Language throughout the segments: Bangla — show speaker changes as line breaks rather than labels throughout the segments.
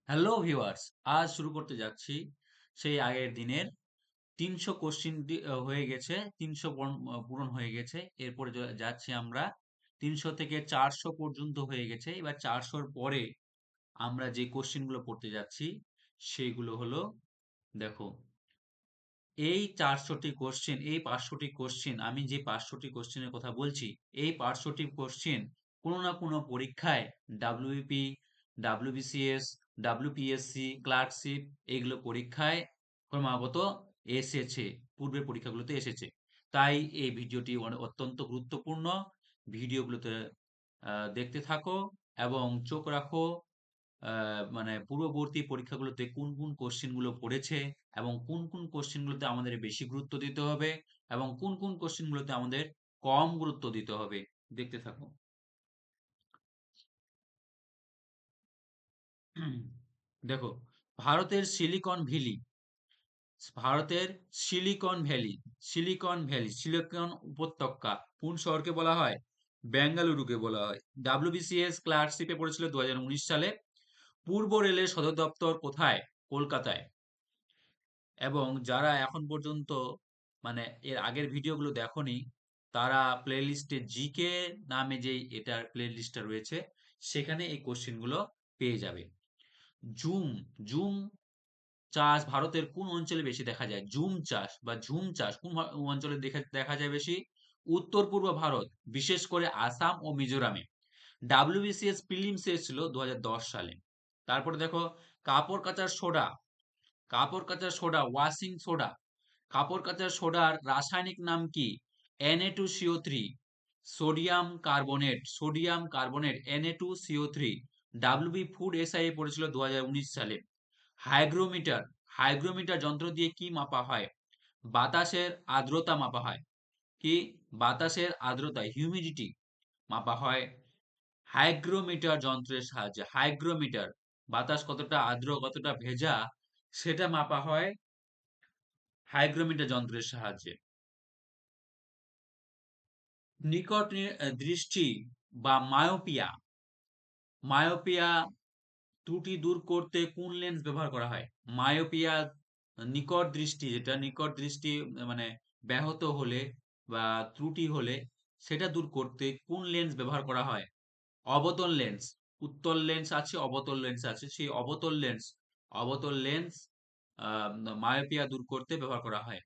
হ্যালো ভিউয়ার্স, আজ শুরু করতে যাচ্ছি সেই আগের দিনের ৩০০ কোশ্চিন হয়ে গেছে, ৩০০ পূরণ হয়ে গেছে। এরপরে যাচ্ছি আমরা ৩০০ থেকে ৪০০ পর্যন্ত হয়ে গেছে। এবার ৪০০-র পরে আমরা যে কোশ্চিন গুলো পড়তে যাচ্ছি সেগুলো হলো, দেখো, এই ৪০০টি কোশ্চেন, এই ৫০০টি কোশ্চেন, আমি যে ৫০০টি কোশ্চেনের কথা বলছি, এই ৫০০টি কোশ্চেন কোনো না কোনো পরীক্ষায় ডাব্লিউবিপি, ডাব্লিউবিসিএস, ডাব্লিউপিএসসি, ক্লার্কশিপ এগুলো পরীক্ষায় ক্রমাগত এসেছে, পূর্বের পরীক্ষাগুলোতে এসেছে। তাই এই ভিডিওটি অত্যন্ত গুরুত্বপূর্ণ। ভিডিওগুলোতে দেখতে থাকো এবং চোখ রাখো মানে পূর্ববর্তী পরীক্ষাগুলোতে কোন কোন কোশ্চেন গুলো পড়েছে এবং কোন কোন কোশ্চেন গুলোতে আমাদের বেশি গুরুত্ব দিতে হবে এবং কোন কোন কোশ্চেন গুলোতে আমাদের কম গুরুত্ব দিতে হবে। দেখতে থাকো। দেখো, ভারতের সিলিকন ভ্যালি, ভারতের সিলিকন উপত্যকা কোন শহরকে বলা হয়? বেঙ্গালুরুকে বলা হয়। ডাব্লিউবিসিএস ক্লার্কশিপে পড়েছিল 2019 সালে। পূর্ব রেলের সদর দপ্তর কোথায়? কলকাতায়। এবং যারা এখন পর্যন্ত মানে এর আগের ভিডিওগুলো দেখোনি, তারা প্লে লিস্টে জিকে নামে যে এটার প্লে লিস্টটা রয়েছে সেখানে এই কোশ্চেন গুলো পেয়ে যাবে। জুম জুম চাষ ভারতের কোন অঞ্চলে বেশি দেখা যায়? জুম চাষ বা ঝুম চাষ কোন অঞ্চলে দেখা যায় বেশি? উত্তর পূর্ব ভারত, বিশেষ করে আসাম ও মিজোরামে। ডাব্লিউবিসিএস প্রিলিমস এসেছিল 2010 সালে। তারপরে দেখো, কাপড় কাচার সোডা, কাপড় কাচার সোডা, ওয়াশিং সোডা, কাপড় কাচার সোডার রাসায়নিক নাম কি? Na2CO3, sodium carbonate Na2CO3। WB food SI পড়েছিল 2019 সালে। হাইগ্রোমিটার, হাইগ্রোমিটার যন্ত্র দিয়ে কি মাপা হয়? বাতাসের আর্দ্রতা মাপা হয়। কি? বাতাসের আর্দ্রতা, হিউমিডিটি মাপা হয় হাইগ্রোমিটার যন্ত্রের সাহায্যে। হাইগ্রোমিটার, বাতাস কতটা আর্দ্র কতটা ভেজা সেটা মাপা হয় হাইগ্রোমিটার যন্ত্রের সাহায্যে। নিকট দৃষ্টি বা মায়োপিয়া, মায়োপিয়া ত্রুটি দূর করতে কোন লেন্স ব্যবহার করা হয়? মায়োপিয়া, নিকট দৃষ্টি, যেটা নিকট দৃষ্টি মানে ব্যাহত হলে বা ত্রুটি হলে সেটা দূর করতে কোন লেন্স ব্যবহার করা হয়? অবতল লেন্স। উত্তল লেন্স আছে, অবতল লেন্স আছে। সেই অবতল লেন্স মায়োপিয়া দূর করতে ব্যবহার করা হয়।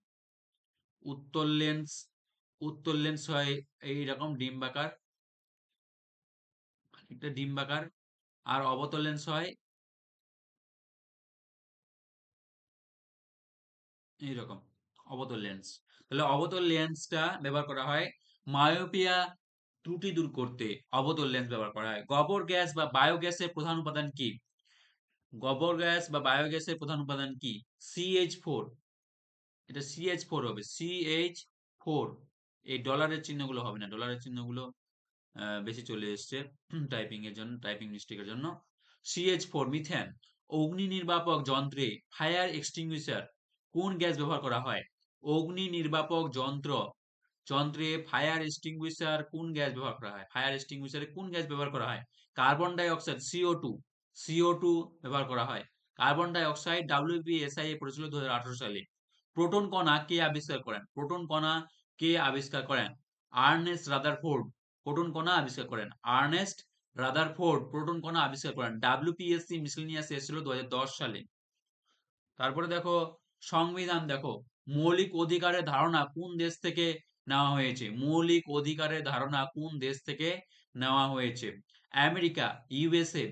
উত্তল লেন্স, উত্তল লেন্স হয় এইরকম ডিম্বাকার, খানিকটা ডিম্বাকার। আর অবতল লেন্স হয় এইরকম, অবতল লেন্স। তাহলে অবতল লেন্সটা ব্যবহার করা হয় মায়োপিয়া ত্রুটি দূর করতে। অবতল লেন্স ব্যবহার করা হয়। গোবর গ্যাস বা বায়োগ্যাসের প্রধান উপাদান কি? গোবর গ্যাস বা বায়োগ্যাসের প্রধান উপাদান কি? CH4। এটা CH4 হবে, CH4। এই ডলারের চিহ্নগুলো হবে না, ডলারের চিহ্নগুলো বেশি চলে এসছে টাইপিং এর জন্য, টাইপিং মিস্টেকের জন্য। CH4। মিথেন, অগ্নি নির্বাপক যন্ত্রে, ফায়ার এক্সটিংগুইশার কোন গ্যাস ব্যবহার করা হয়? অগ্নি নির্বাপক যন্ত্রে ফায়ার এক্সটিংগুইশার কোন গ্যাস ব্যবহার করা হয়? ফায়ার এক্সটিংগুইশারে কোন গ্যাস ব্যবহার করা হয়? Carbon die oxide, CO2, CO2 ব্যবহার করা হয়। কার্বন ডাই অক্সাইড WBSI এ পড়েছিল 2018 সালে। প্রোটন কণা কে আবিষ্কার করেন? প্রোটন কণা কে আবিষ্কার করেন? আর্নেস্ট রাদারফোর্ড প্রোটন কণা আবিষ্কার করেন। আর্নেস্ট রাদারফোর্ড প্রোটন কণা আবিষ্কার করেন। WPSC মিসেলেনিয়াস এসেছিল 2010 সালে। তারপরে দেখো, সংবিধান দেখো, মৌলিক অধিকারের ধারণা কোন দেশ থেকে নেওয়া হয়েছে? মৌলিক অধিকারের ধারণা কোন দেশ থেকে নেওয়া হয়েছে? America, USA।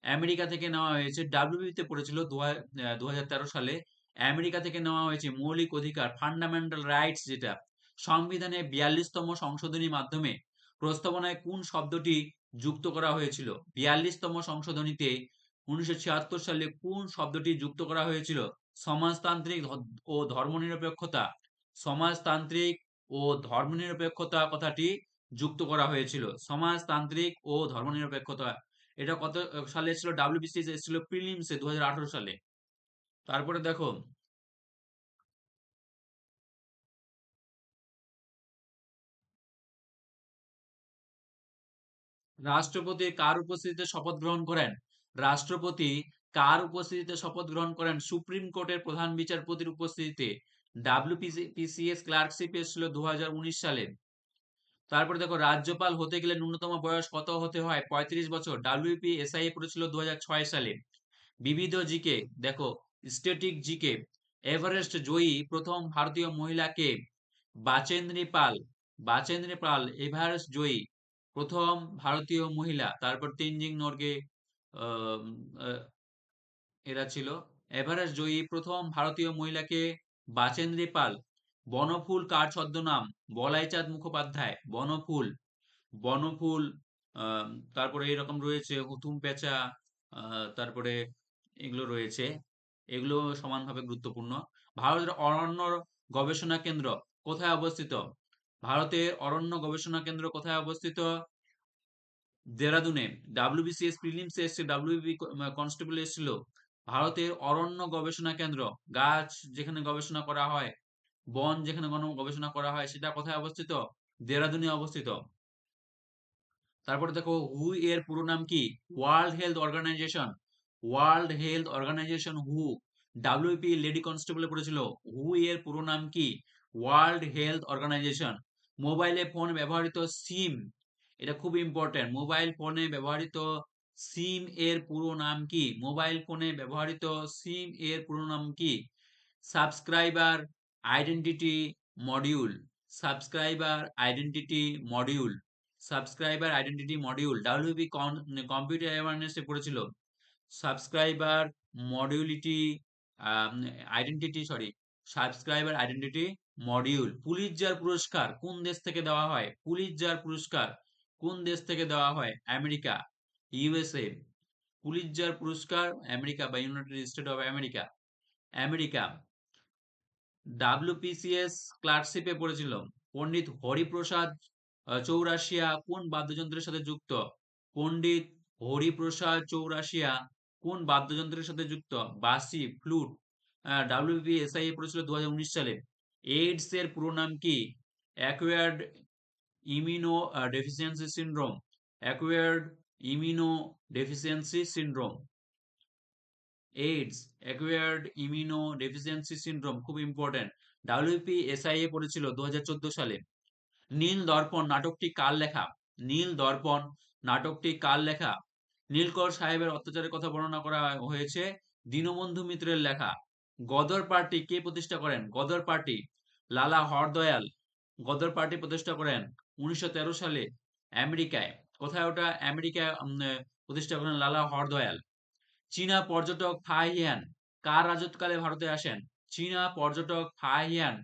আমেরিকা থেকে নেওয়া হয়েছে। WBB তে পড়েছিল 2013 সালে। আমেরিকা থেকে নেওয়া হয়েছে মৌলিক অধিকার, ফান্ডামেন্টাল রাইটস, যেটা সংবিধানে 42তম সংশোধনীর মাধ্যমে প্রস্তাবনায় কোন শব্দটি যুক্ত করা হয়েছিল? 42তম সংশোধনীতে 1976 সালে কোন শব্দটি যুক্ত করা হয়েছিল? সমাজতান্ত্রিক ও ধর্মনিরপেক্ষতা। সমাজতান্ত্রিক ও ধর্মনিরপেক্ষতা কথাটি যুক্ত করা হয়েছিল। সমাজতান্ত্রিক ও ধর্মনিরপেক্ষতা। এটা কত সালে এসেছিল? WBCS এসেছিল প্রিলিমসে 2018 সালে। তারপরে দেখো, রাষ্ট্রপতি কার উপস্থিতিতে শপথ গ্রহণ করেন? রাষ্ট্রপতি কার উপস্থিতিতে শপথ গ্রহণ করেন? সুপ্রিম কোর্টের প্রধান বিচারপতির উপস্থিতিতে। WPCS ক্লার্কশিপ এসেছিল 2019 সালে। তারপরে দেখো, রাজ্যপাল হতে গেলে ন্যূনতম বয়স কত হতে হয়? 35 বছর। WPSIA পড়েছিল 2006 সালে। বিবিধ জিকে দেখো, স্ট্যাটিক জিকে, এভারেস্ট জয়ী প্রথম ভারতীয় মহিলা কে? বাচেন্দ্রী পাল। বাচেন্দ্রী পাল এভারেস্ট জয়ী প্রথম ভারতীয় মহিলা। তারপর তেনজিং নরগে আহ, আহ, এরা ছিল। এভারেস্ট জয়ী প্রথম ভারতীয় মহিলাকে? বাচেন্দ্রী পাল। বনফুল কার ছদ্মনাম? বলাইচাঁদ মুখোপাধ্যায়। বনফুল। বনফুল। আহ, তারপরে এরকম রয়েছে হুতুম পেঁচা। তারপরে এগুলো রয়েছে। এগুলো সমানভাবে গুরুত্বপূর্ণ। ভারতের অরণ্য গবেষণা কেন্দ্র কোথায় অবস্থিত? ভারতের অরণ্য গবেষণা কেন্দ্র কোথায় অবস্থিত? দেরাদুনে। WBCS প্রিলিমস এসছে, WBB কনস্টেবল এসেছিল। ভারতের অরণ্য গবেষণা কেন্দ্র, গাছ যেখানে গবেষণা করা হয়, বন যেখানে গবেষণা করা হয়, সেটা কোথায় অবস্থিত? দেরাদুনে অবস্থিত। তারপরে দেখো, হু এর পুরো নাম কি? World Health Organization. World Health Organization হু। WP লেডি কনস্টেবলে পড়েছিল। হু এর পুরো নাম কি? World Health Organization. মোবাইলে ফোন ব্যবহৃত সিম, এটা খুব ইম্পর্টেন্ট। মোবাইল ফোনে ব্যবহৃত সিম এর পুরো নাম কি? মোবাইল ফোনে ব্যবহৃত সিম এর পুরো নাম কি? Subscriber identity module. Subscriber identity module. Subscriber identity module. WB computer অ্যাওয়ারনেসে পড়েছিল। সাবস্ক্রাইবার মডিউলিটি identity, sorry, subscriber identity module. Pulitzer পুরস্কার কোন দেশ থেকে দেওয়া হয়? পুলিৎজার পুরস্কার কোন দেশ থেকে দেওয়া হয়? America, USA। পুলিৎজার পুরস্কার আমেরিকা বা United state of America. America. WPCS ক্লার্কশিপে পড়েছিল। পণ্ডিত হরিপ্রসাদ চৌরাশিয়া কোন বাদ্যযন্ত্রের সাথে যুক্ত? পণ্ডিত হরিপ্রসাদ চৌরাশিয়া কোন বাদ্যযন্ত্রের সাথে যুক্ত? বাঁশি, ফ্লুট। WPSIA পড়েছিল 2019 সালে। এইডস এর পুরো নাম কি? Acquired immuno deficiency syndrome. Acquired immuno deficiency syndrome. AIDS, acquired immuno deficiency syndrome, খুব ইম্পর্টেন্ট। WPSIA পড়েছিল 2014 সালে। নীল দর্পণ নাটকটি কার লেখা? নীল দর্পণ নাটকটি কার লেখা? নীলকর সাহেবের অত্যাচারের কথা বর্ণনা করা হয়েছে দীনবন্ধু মিত্রের লেখা। গদর পার্টি কে প্রতিষ্ঠা করেন? গদর পার্টি লালা হরদয়াল। গদর পার্টি প্রতিষ্ঠা করেন 1913 সালে আমেরিকায়। কোথায় ওটা? আমেরিকায় প্রতিষ্ঠা করেন লালা হরদয়াল। চীনা পর্যটক ফাহিয়ান কার রাজত্বকালে ভারতে আসেন? চীনা পর্যটক ফাহিয়ান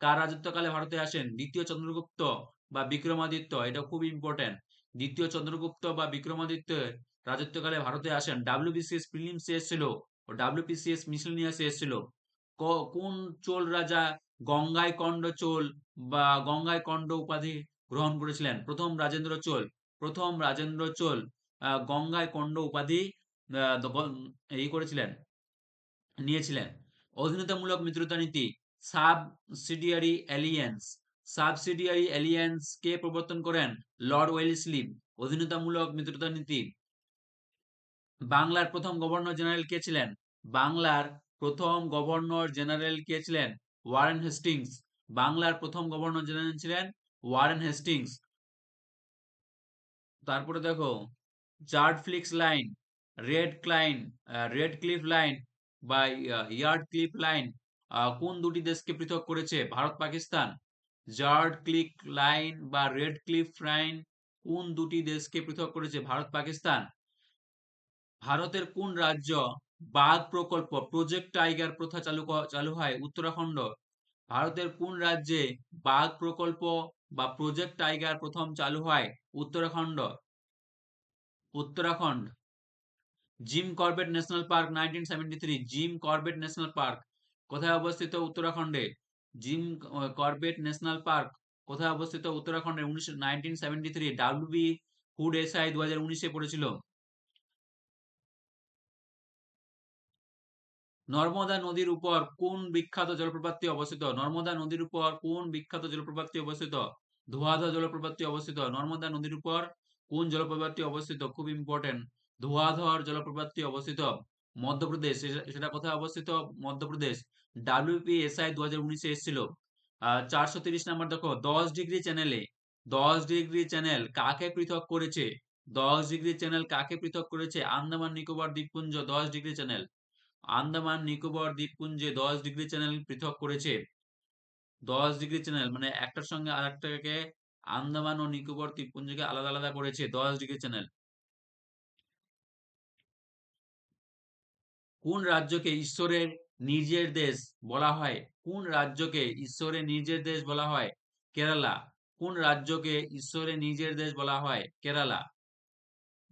কার রাজত্বকালে ভারতে আসেন? দ্বিতীয় চন্দ্রগুপ্ত বা বিক্রমাদিত্য, এটা খুব ইম্পর্টেন্ট। দ্বিতীয় চন্দ্রগুপ্ত বা বিক্রমাদিত্যের রাজত্বকালে ভারতে আসেন। WBCS প্রিলিমস এসেছিল ও WPCS মিসেলেনিয়াস এসেছিল। কোন চোল রাজা গঙ্গায় কন্ড চোল বা গঙ্গায় কন্ড উপাধি গ্রহণ করেছিলেন? প্রথম রাজেন্দ্র চোল। প্রথম রাজেন্দ্র চোল গঙ্গায় কন্ড উপাধি এই করেছিলেন, নিয়েছিলেন। অধীনতামূলক মিত্রতা নীতি, সাবসিডিয়ারি অ্যালিয়েন্স। সাবসিডিয়ারি অ্যালিয়েন্স কে প্রবর্তন করেন? Lord Wellesley. অধীনতামূলক মিত্রতা নীতি। বাংলার প্রথম গভর্নর জেনারেল কে ছিলেন? বাংলার প্রথম গভর্নর জেনারেল কে ছিলেন? Warren Hastings. বাংলার প্রথম গভর্নর জেনারেল ছিলেন ওয়ারেন হেস্টিংস। তারপরে দেখো, chart flicks line, red ক্লাইন, red cliff line বা ইয়ার্ড ক্লিফ লাইন কোন দুটি দেশকে পৃথক করেছে? ভারত পাকিস্তান। জার্ড ক্লিক লাইন বা রেড ক্লিফ লাইন কোন দুটি দেশকে পৃথক করেছে? ভারত পাকিস্তান। ভারতের কোন রাজ্য বাঘ প্রকল্প প্রজেক্ট টাইগার প্রথা চালু হয়? উত্তরাখণ্ড। ভারতের কোন রাজ্যে বাঘ প্রকল্প বা প্রজেক্ট টাইগার প্রথম চালু হয়? Uttarakhand. Uttarakhand. Gym Corbett national park 1973, gym Corbett national park কোথায় অবস্থিত? উত্তরাখণ্ডে। জিম কর্বেট ন্যাশনাল পার্ক কোথায় অবস্থিত? উত্তরাখণ্ডে। 1973। WB ফুড SI 2019-এ পড়েছিল। নর্মদা নদীর উপর কোন বিখ্যাত জলপ্রপাতটি অবস্থিত? নর্মদা নদীর উপর কোন বিখ্যাত জলপ্রপাতটি অবস্থিত? ধোয়াধা জলপ্রপাতটি অবস্থিত। নর্মদা নদীর উপর কোন জলপ্রপাতটি অবস্থিত? খুব ইম্পর্টেন্ট। ধোঁয়াধর জলপ্রপাতটি অবস্থিত মধ্যপ্রদেশ, সেটা কোথায় অবস্থিত? মধ্যপ্রদেশ। WPSI 2019-এ এসেছিল। 430 নাম্বার দেখো, 10 ডিগ্রি চ্যানেলে, 10 ডিগ্রি চ্যানেল কাকে পৃথক করেছে? 10 ডিগ্রি চ্যানেল কাকে পৃথক করেছে? আন্দামান নিকোবর দ্বীপপুঞ্জ 10 ডিগ্রি চ্যানেল, আন্দামান নিকোবর দ্বীপপুঞ্জে 10 ডিগ্রি চ্যানেল পৃথক করেছে। 10 ডিগ্রি চ্যানেল মানে একটার সঙ্গে আরেকটাকে, আন্দামান ও নিকোবর দ্বীপপুঞ্জকে আলাদা আলাদা করেছে 10 ডিগ্রি চ্যানেল। কোন রাজ্যকে ঈশ্বরের নিজের দেশ বলা হয়? কোন রাজ্যকে ঈশ্বরের নিজের দেশ বলা হয়? কেরালা। কোন রাজ্যকে ঈশ্বরের নিজের দেশ বলা হয়? কেরালা।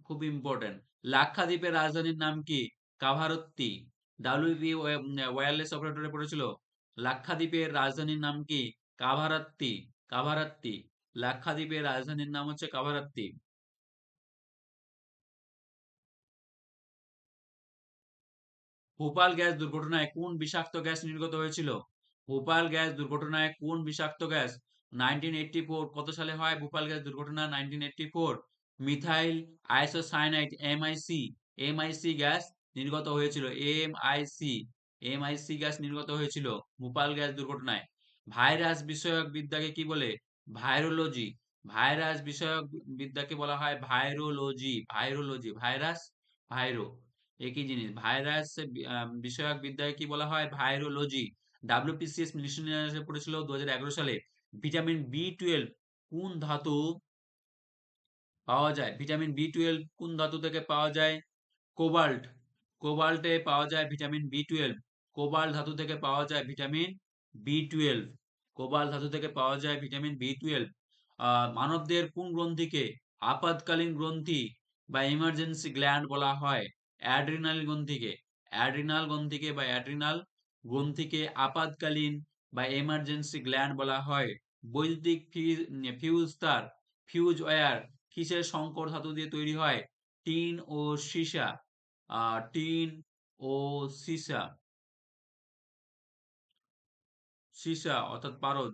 খুব ইম্পর্টেন্ট। লাক্ষাদ্বীপের রাজধানীর নাম কি? কাভারত্তি। ডাব্লিউপি ওয়্যারলেস অপারেটরে পড়েছিল। লাক্ষাদ্বীপের রাজধানীর নাম কি? কাভারাত্তি। কাভারাত্তি। লাক্ষাদ্বীপের রাজধানীর নাম হচ্ছে কাভারাত্তি। ভোপাল গ্যাস দুর্ঘটনায় কোন বিষাক্ত গ্যাস নির্গত হয়েছিল? ভোপাল গ্যাস দুর্ঘটনায় কোন বিষাক্ত গ্যাস? 1984 কত সালে হয় ভোপাল গ্যাস দুর্ঘটনা? 1984। Methyl isocyanide, MIC, MIC gas নির্গত হয়েছিল। এমআইসি, এমআইসি গ্যাস নির্গত হয়েছিল ভোপাল গ্যাস দুর্ঘটনায়। ভাইরাস বিষয়ক বিদ্যাকে কি বলে? ভাইরোলজি। ভাইরাস বিষয়ক বিদ্যাকে বলা হয় ভাইরোলজি। ভাইরোলজি, ভাইরাস, ভাইরো একই জিনিস। ভাইরাস বিষয়ক বিদ্যাকে কি বলা হয়? ভাইরোলজি। WPCS মিশনে পড়েছিল 2011 সালে। ভিটামিন B12 কোন ধাতু পাওয়া যায়? ভিটামিন B12 কোন ধাতু থেকে পাওয়া যায়? কোবাল্ট। কোবাল্টে পাওয়া যায় ভিটামিন B12। কোবাল্ট ধাতু থেকে পাওয়া যায় ভিটামিন B12। কোবাল্ট ধাতু থেকে পাওয়া যায় ভিটামিন B12। মানবদের কোন গ্রন্থিকে আপাতকালীন গ্রন্থি বা ইমার্জেন্সি গ্ল্যান্ড বলা হয়? অ্যাড্রিনাল গ্রন্থিকে। অ্যাড্রিনাল গ্রন্থিকে বা অ্যাড্রিনাল গ্রন্থিকে আপাতকালীন বা এমার্জেন্সি গ্ল্যান্ড বলা হয়। বৈদ্যুতিক ফিউজ তার, ফিউজ ওয়্যার কিসের সংকর ধাতু দিয়ে তৈরি হয়? টিন ও সীসা। টিন ও সীসা, সীসা অর্থাৎ পারদ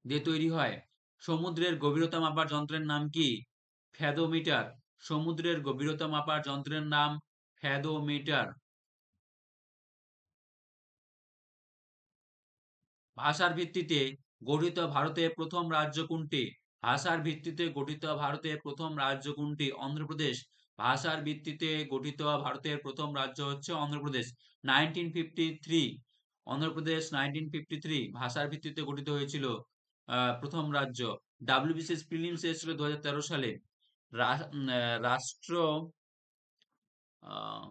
দিয়ে তৈরি হয়। সমুদ্রের গভীরতা মাপার যন্ত্রের নাম কি? ফ্যাদোমিটার। সমুদ্রের গভীরতা মাপার যন্ত্রের নাম ফ্যাদোমিটার। ভাষার ভিত্তিতে গঠিত ভারতের প্রথম রাজ্য কোনটি? ভাষার ভিত্তিতে গঠিত ভারতের প্রথম রাজ্য কোনটি? অন্ধ্রপ্রদেশ। ভাষার ভিত্তিতে গঠিত ভারতের প্রথম রাজ্য হচ্ছে অন্ধ্রপ্রদেশ। 1953, অন্ধ্রপ্রদেশ 1953 ভাষার ভিত্তিতে গঠিত হয়েছিল প্রথম রাজ্য। WBCS প্রিলিমস এসেছিল 2013 সালে। রাষ্ট্র আহ,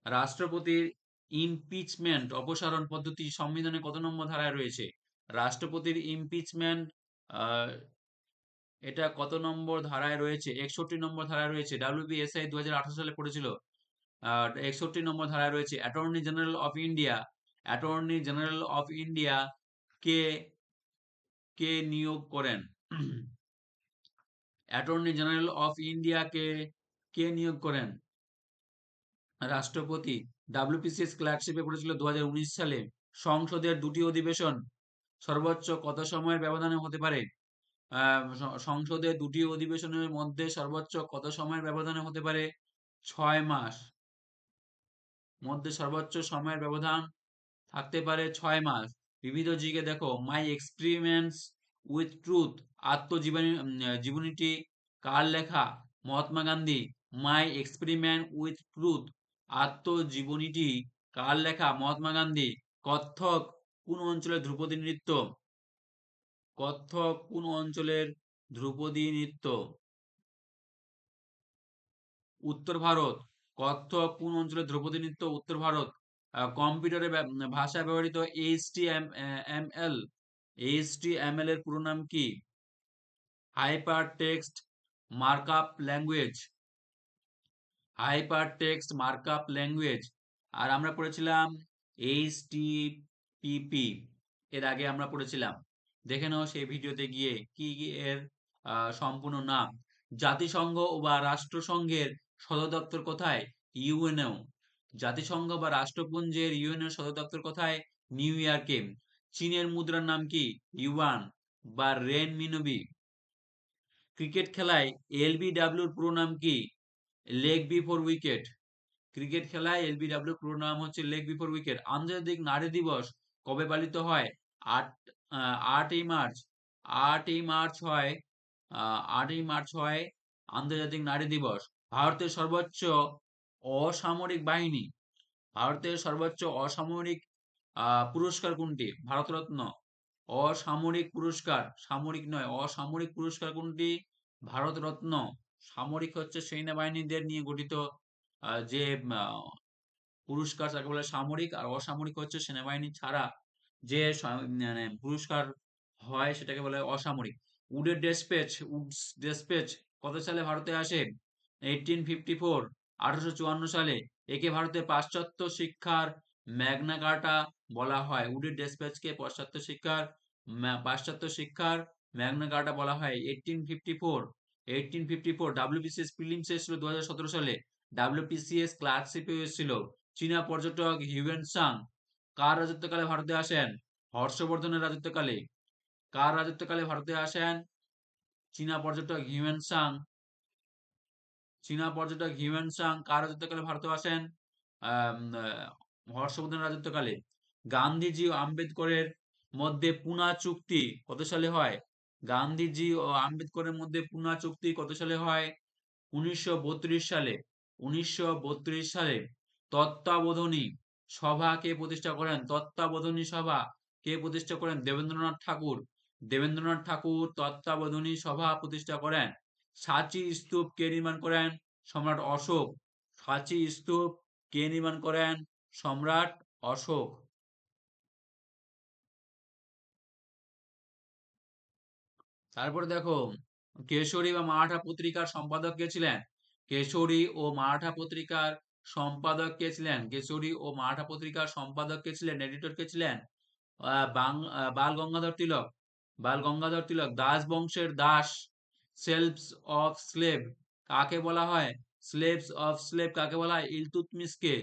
রাষ্ট্রপতির ইমপিচমেন্ট অপসারণ পদ্ধতি সংবিধানে কত নম্বর ধারায় রয়েছে? রাষ্ট্রপতির ইমপিচমেন্ট এটা কত নম্বর ধারায় রয়েছে? 61 নম্বর ধারায় রয়েছে। WBSI 2018 সালে পড়েছিল। 61 নম্বর ধারায় রয়েছে। Attorney general of India, attorney general of India কে কে নিয়োগ করেন? অ্যাটর্নি জেনারেল অফ ইন্ডিয়া কে নিয়োগ করেন? রাষ্ট্রপতি। WPCS ক্লার্কশিপে পড়েছিল 2019 সালে। সংসদের দুটি অধিবেশন সর্বোচ্চ কত সময়ের ব্যবধানে হতে পারে? সংসদের দুটি অধিবেশনের মধ্যে সর্বোচ্চ কত সময়ের ব্যবধানে হতে পারে? 6 মাস। মধ্যে সর্বোচ্চ সময়ের ব্যবধান থাকতে পারে 6 মাস। বিবিধ জিকে দেখো, মাই এক্সপেরিমেন্টস উইথ ট্রুথ, জীবনীটি কার লেখা? Mahatma Gandhi. My experiment with truth আত্মজীবনীটি কার লেখা? মহাত্মা গান্ধী। কত্থক কোন অঞ্চলের ধ্রুপদী নৃত্য? কত্থক কোন অঞ্চলের ধ্রুপদী নৃত্য? উত্তর ভারত। কত্থক কোন অঞ্চলের ধ্রুপদী নৃত্য? উত্তর ভারত। কম্পিউটারে ভাষায় ব্যবহৃত HTML, HTML এর পুরো নাম কি? Hyper text markup language. Hyper text markup language. আর আমরা পড়েছিলাম HTTP, এর আগে আমরা পড়েছিলাম। দেখে নাও সেই ভিডিওতে গিয়ে কি কি এর সম্পূর্ণ নাম। জাতিসংঘ বা রাষ্ট্রসংঘের সদর দপ্তর কোথায়? ইউএনও। জাতিসংঘ বা রাষ্ট্রপুঞ্জের ইউএনও সদর দপ্তর কোথায়? নিউ ইয়র্কে। চীনের মুদ্রার নাম কি? ইউয়ান বা রেন মিনবি। ক্রিকেট খেলায় এলবিডব্লিউর পুরো নাম কি? Leg before wicket. ক্রিকেট খেলায় এলবিডব্লিউ পুরো নাম হচ্ছে লেগ বিফোর উইকেট। আন্তর্জাতিক নারী দিবস কবে পালিত হয়? আট 8ই মার্চ। 8ই মার্চ হয় 8ই মার্চ হয় আন্তর্জাতিক নারী দিবস। ভারতের সর্বোচ্চ অসামরিক বাহিনী, ভারতের সর্বোচ্চ অসামরিক পুরস্কার কোনটি? ভারতরত্ন। অসামরিক পুরস্কার, সামরিক নয়, অসামরিক পুরস্কার কোনটি? ভারতরত্ন। সামরিক হচ্ছে সেনাবাহিনীদের নিয়ে গঠিত যে পুরস্কার তাকে বলে সামরিক, আর অসামরিক হচ্ছে সেনাবাহিনী ছাড়া যে মানে পুরস্কার হয় সেটাকে বলে অসামরিক। উডস ডেসপেচ কত সালে ভারতে আসে? 1854, 1854 সালে। একে ভারতের পাশ্চাত্য শিক্ষার ম্যাগনা কার্টা বলা হয়। উডের ডেসপ্যাচকে পাশ্চাত্য শিক্ষার ম্যাগনা কার্টা বলা হয়। 1854 ডাব্লিউবিসিএস প্রিলিমস এসেছিল 2017 সালে। ডাব্লিউপিসিএস ক্লার্কশিপে এসেছিল। চীনা পর্যটক হিউয়েন সাং কার রাজত্বকালে ভারতে আসেন? হর্ষবর্ধনের রাজত্বকালে। কার রাজত্বকালে ভারতে আসেন? চীনা পর্যটক হিউয়েন সাং। চীনা পর্যটক হিউয়েন সাং কার রাজত্বকালে ভারতে আসেন? হর্ষবর্ধনের রাজত্বকালে। গান্ধীজি ও আম্বেদকরের মধ্যে পুনা চুক্তি কত সালে হয়? গান্ধীজি ও আম্বেদকরের মধ্যে পুনা চুক্তি কত সালে হয়? 1932 সালে। 1932 সালে। তত্ত্বাবধানী সভা কে প্রতিষ্ঠা করেন? তত্ত্বাবধানী সভা কে প্রতিষ্ঠা করেন? দেবেন্দ্রনাথ ঠাকুর। দেবেন্দ্রনাথ ঠাকুর তত্ত্বাবধানী সভা প্রতিষ্ঠা করেন। সাঁচি স্তূপ কে নির্মাণ করেন? সম্রাট অশোক। সাঁচি স্তূপ কে নির্মাণ করেন? সম্রাট অশোক। তারপরে দেখো, কেশরী বা মারাঠা পত্রিকার সম্পাদক কে ছিলেন? কেশরী ও মারাঠা পত্রিকার সম্পাদক কে ছিলেন? কেশরী ও মারাঠা পত্রিকার সম্পাদক কে ছিলেন? এডিটর কে ছিলেন? বাল গঙ্গাধর তিলক। বাল গঙ্গাধর তিলক। দাস বংশের দাস, সেলভস অফ স্লেভ কাকে বলা হয়? স্লেভস অফ স্লেভ কাকে বলা হয়? ইলতুৎমিশকে।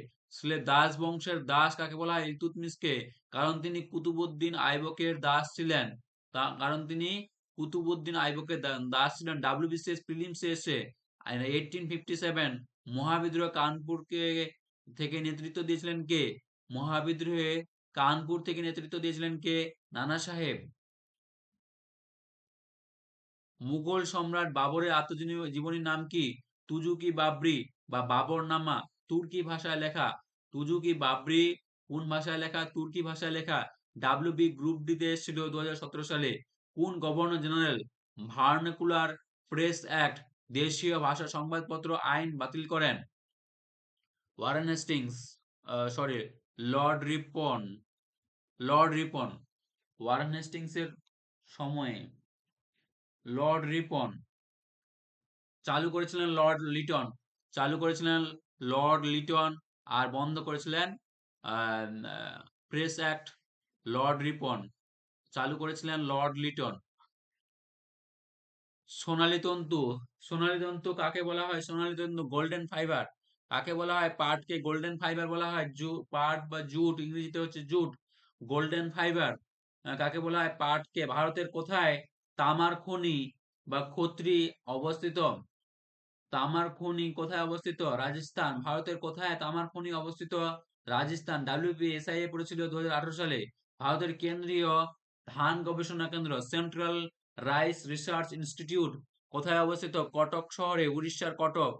দাস বংশের দাস কাকে বলা হয়? ইলতুৎমিশকে। কারণ তিনি কুতুবউদ্দিন আইবকের দাস ছিলেন। কারণ তিনি কুতুবউদ্দিন আইবকের দাস ছিলেন। ডাব্লিউবিসিএস প্রিলিমসে এসে 1857 মহাবিদ্রোহ কানপুরকে থেকে নেতৃত্ব দিয়েছিলেন কে? মহাবিদ্রোহে কানপুর থেকে নেতৃত্ব দিয়েছিলেন কে? নানা সাহেব। মুঘল সম্রাট বাবরের আত্মজীবনীর নাম কি? তুজুকি বাবরি বা বাবরনামা। তুর্কি ভাষায় লেখা। তুজুকি বাবরি কোন ভাষায় লেখা? তুর্কি ভাষায় লেখা। ডাব্লিউবি গ্রুপ ডি তে এসেছিল 2017 সালে। কোন governor general vernacular press act, দেশীয় ভাষা সংবাদপত্র আইন বাতিল করেন? Warren Hastings. Sorry, Lord Ripon. Lord Ripon. Warren হেস্টিংসের সময়ে লর্ড রিপন। চালু করেছিলেন লর্ড লিটন। চালু করেছিলেন লর্ড লিটন। আর বন্ধ করেছিলেন প্রেস অ্যাক্ট লর্ড রিপন। চালু করেছিলেন লর্ড লিটন। সোনালী তন্তু। সোনালী তন্তু কাকে বলা হয়? সোনালী তন্তু গোল্ডেন ফাইবার কাকে বলা হয়? পাটকে গোল্ডেন ফাইবার বলা হয়। পাট বা জুট, ইংরেজিতে হচ্ছে জুট। গোল্ডেন ফাইবার কাকে বলা হয়? পাটকে। ভারতের কোথায় তামার খনি বা খত্রি অবস্থিত? তামার খনি কোথায় অবস্থিত? রাজস্থান। ভারতের কোথায় তামার খনি অবস্থিত? রাজস্থান। WPSIA পড়েছিল 2018 সালে। ভারতের কেন্দ্রীয় ধান গবেষণা কেন্দ্র সেন্ট্রাল রাইস রিসার্চ ইনস্টিটিউট কোথায় অবস্থিত? কটক শহরে, উড়িষ্যার কটক।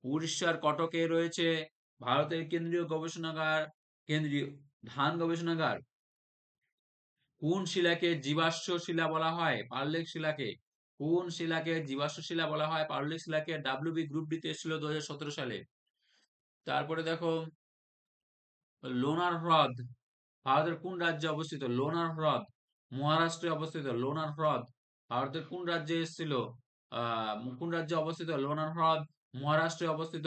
উড়িষ্যার কটকে রয়েছে ভারতের কেন্দ্রীয় গবেষণাগার, কেন্দ্রীয় ধান গবেষণাগার। কোন শিলাকে জীবাশ্ম শিলা বলা হয়? পাললিক শিলাকে। কোন শিলাকে জীবাশ্ম শিলা বলা হয়? পাললিক শিলাকে। ডাব্লিউবি গ্রুপ ডি তে এসেছিল 2017 সালে। তারপরে দেখো, লোনার হ্রদ ভারতের কোন রাজ্যে অবস্থিত? লোনার হ্রদ মহারাষ্ট্রে অবস্থিত। লোনার হ্রদ ভারতের কোন রাজ্যে এসেছিল? কোন রাজ্যে অবস্থিত? লোনার হ্রদ মহারাষ্ট্রে অবস্থিত।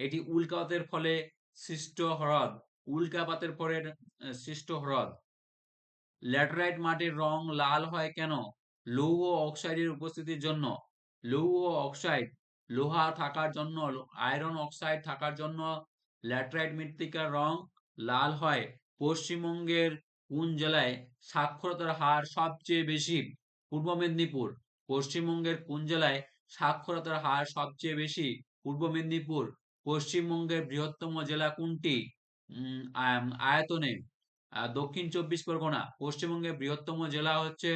এটি উল্কাপাতের ফলে সৃষ্ট হ্রদ। উল্কাপাতের ফলে সৃষ্ট হ্রদ। ল্যাটেরাইট মাটির রং লাল হয় কেন? লৌহ অক্সাইডের উপস্থিতির জন্য। লৌহ অক্সাইড, লোহা থাকার জন্য, আয়রন অক্সাইড থাকার জন্য ল্যাটেরাইট মৃত্তিকার রং লাল হয়। পশ্চিমবঙ্গের কোন জেলায় সাক্ষরতার হার সবচেয়ে বেশি? পূর্ব মেদিনীপুর। পশ্চিমবঙ্গের কোন জেলায় সাক্ষরতার হার সবচেয়ে বেশি? পূর্ব মেদিনীপুর। পশ্চিমবঙ্গের বৃহত্তম জেলা কোনটি আয়তনে? দক্ষিণ চব্বিশ পরগনা। পশ্চিমবঙ্গের বৃহত্তম জেলা হচ্ছে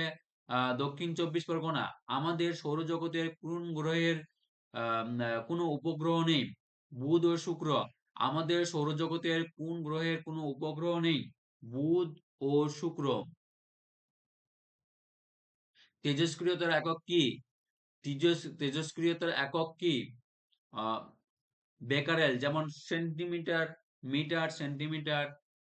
দক্ষিণ চব্বিশ পরগনা। আমাদের সৌরজগতের কোন গ্রহের কোনো উপগ্রহ নেই? বুধ ও শুক্র। আমাদের সৌরজগতের কোন গ্রহের কোনো উপগ্রহ নেই? বুধ ও শুক্র। তেজস্ক্রিয়তার একক কি? তেজস্ক্রিয়তার একক কি? আহ বেকারেল, যেমন সেন্টিমিটার, মিটার, সেন্টিমিটার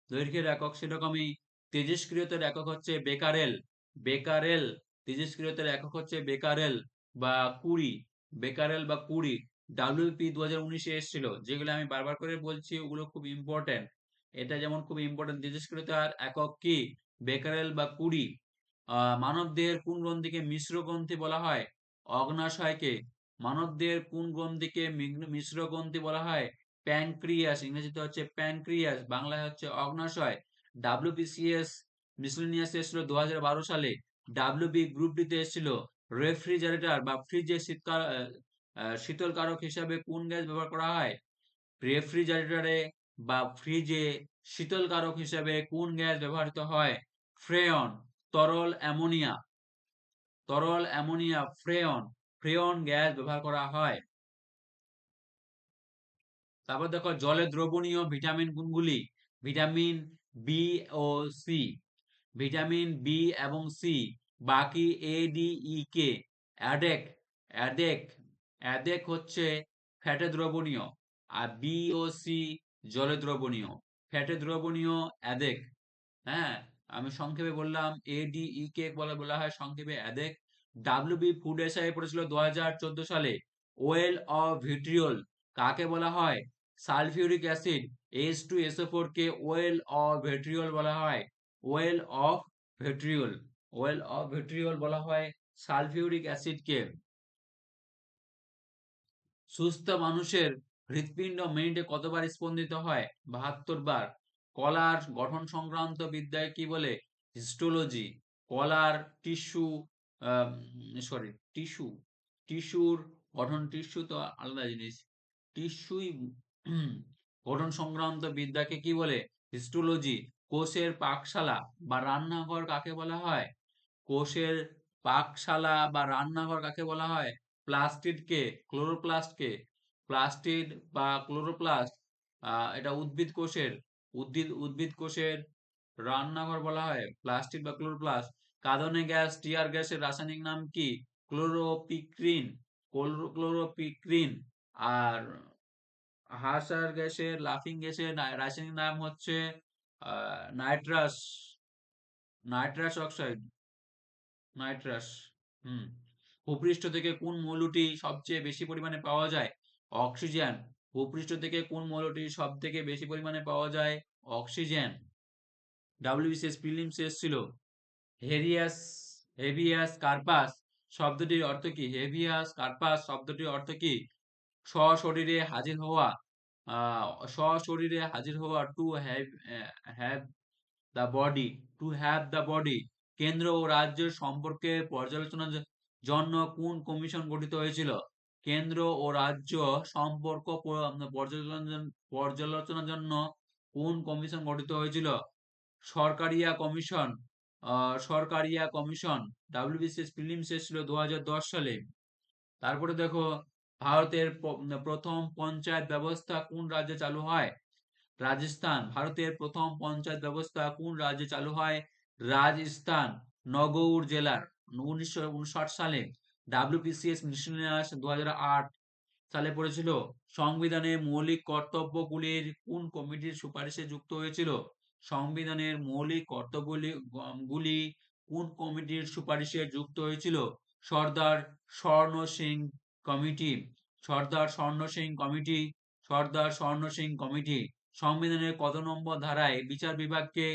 দৈর্ঘ্যের একক, সেরকমই তেজস্ক্রিয়তার একক হচ্ছে বেকারেল। বেকারেল, তেজস্ক্রিয়তার একক হচ্ছে বেকারেল বা কুড়ি। বেকারেল বা কুড়ি। ডাব্লিউপি 2019-এ এসেছিল, যেগুলো আমি বারবার করে বলছি ওগুলো খুব ইম্পর্টেন্ট। এটা যেমন খুব ইম্পর্টেন্ট, তেজস্ক্রিয়তার একক কি? বেকারেল বা কুড়ি। মানবদেহের কোন গ্রন্থিকে মিশ্র গ্রন্থি বলা হয়? অগ্ন্যাশয়কে। মানবদেহের কোন গ্রন্থিকে মিশ্র গ্রন্থি বলা হয়? প্যানক্রিয়াস, ইংরেজিতে হচ্ছে প্যানক্রিয়াস, বাংলায় হচ্ছে অগ্ন্যাশয়। ডাব্লিউবিসিএস মিসেলেনিয়াস এসেছিল 2012 সালে। ডাব্লিউবি গ্রুপ ডি তে এসেছিল। রেফ্রিজারেটর বা ফ্রিজে শীতলকারক হিসাবে কোন গ্যাস ব্যবহার করা হয়? রেফ্রিজারেটরে বা ফ্রিজে শীতলকারক হিসাবে কোন গ্যাস ব্যবহৃত হয়? ফ্রেয়ন। তরল অ্যামোনিয়া। তরল অ্যামোনিয়া ফ্রেয়ন। ফ্রেয়ন গ্যাস ব্যবহার করা হয়। তারপর দেখো, জলে দ্রবণীয় ভিটামিন কোনগুলি? ভিটামিন বি ও সি। ভিটামিন বি এবং সি। বাকি এ ডি ই কে। অ্যাডেক। অ্যাডেক। অ্যাডেক হচ্ছে ফ্যাটে দ্রবণীয়, আর বি ও সি জলে দ্রবণীয়। ফ্যাটে দ্রবণীয় অ্যাডেক। হ্যাঁ, আমি সংক্ষেপে বললাম এডিই কে বলা বলা হয় সংক্ষেপে অ্যাডেক। ডাব্লিউবি ফুড এসআই পড়েছিল 2014 সালে। ওয়েল অফ ভিট্রিয়ল কাকে বলা হয়? Sulphuric acid H2SO4 K well of vitriol বলা হয়। Well of vitriol. Well of vitriol বলা হয় সালফিউরিক অ্যাসিডকে। সুস্থ মানুষের হৃৎপিণ্ড মিনিটে কতবার স্পন্দিত হয়? 72 বার। কলার গঠন সংক্রান্ত বিদ্যায় কি বলে? হিস্টোলজি। কলার টিস্যু, সরি, টিস্যু, টিস্যুর গঠন, টিস্যু তো আলাদা জিনিস। টিস্যুই গঠন সংক্রান্ত বিদ্যাকে কি বলে? হিস্টোলজি। কোষের পাকশালা বা রান্নাঘর কাকে বলা হয়? কোষের পাকশালা বা রান্নাঘর কাকে বলা হয়? প্লাস্টিডকে। ক্লোরোপ্লাস্টকে। প্লাস্টিড বা ক্লোরোপ্লাস্ট, এটা উদ্ভিদ কোষের, উদ্ভিদ কোষের রান্নাঘর বলা হয় প্লাস্টিড বা ক্লোরোপ্লাস্ট। কাঁদনে গ্যাস, টিয়ার গ্যাসের রাসায়নিক নাম কি? ক্লোরোপিক্রিন। ক্লোরোপিক্রিন। আর হাসার গ্যাসের, লাফিং গ্যাসের রাসায়নিক নাম হচ্ছে নাইট্রাস, নাইট্রাস অক্সাইড, নাইট্রাস। হুম। ভূপৃষ্ঠ থেকে কোন মৌলটি সবচেয়ে বেশি পরিমাণে পাওয়া যায়? অক্সিজেন। ভূপৃষ্ঠ থেকে কোন মৌলটি সব থেকে বেশি পরিমাণে পাওয়া যায়? অক্সিজেন। ডাব্লিউবিসিএস প্রিলিমস এসেছিল। হেরিয়াস, হেভিয়াস কার্পাস শব্দটির অর্থ কি? হেভিয়াস কার্পাস শব্দটির অর্থ কি? সশরীরে হাজির হওয়া। আহ সশরীরে হাজির হওয়া, to have, have the body, to have the body. কেন্দ্র ও রাজ্যের সম্পর্কে পর্যালোচনার জন্য কোন কমিশন গঠিত হয়েছিল? কেন্দ্র ও রাজ্য সম্পর্ক পর্যালোচনার জন্য কোন কমিশন গঠিত হয়েছিল? Sarkaria commission. Sarkaria commission. WBCS prelims এসেছিল 2010 সালে। তারপরে দেখো, ভারতের প্রথম পঞ্চায়েত ব্যবস্থা কোন রাজ্যে চালু হয়? রাজস্থান। ভারতের প্রথম পঞ্চায়েত ব্যবস্থা কোন রাজ্যে চালু হয়? রাজস্থান। নগৌর জেলার। 1959 সালে। ডাব্লিউপিসিএস মিশনারিস 2008 সালে পড়েছিল। সংবিধানের মৌলিক কর্তব্যগুলির কোন কমিটির সুপারিশে যুক্ত হয়েছিল? সংবিধানের মৌলিক কর্তব্যগুলি গুলি কোন কমিটির সুপারিশে যুক্ত হয়েছিল? সর্দার স্বর্ণ সিং কমিটি। সর্দার স্বর্ণ সিং কমিটি। সর্দার স্বর্ণ সিং কমিটি। সংবিধানের কত নম্বর ধারায় বিচার বিভাগকে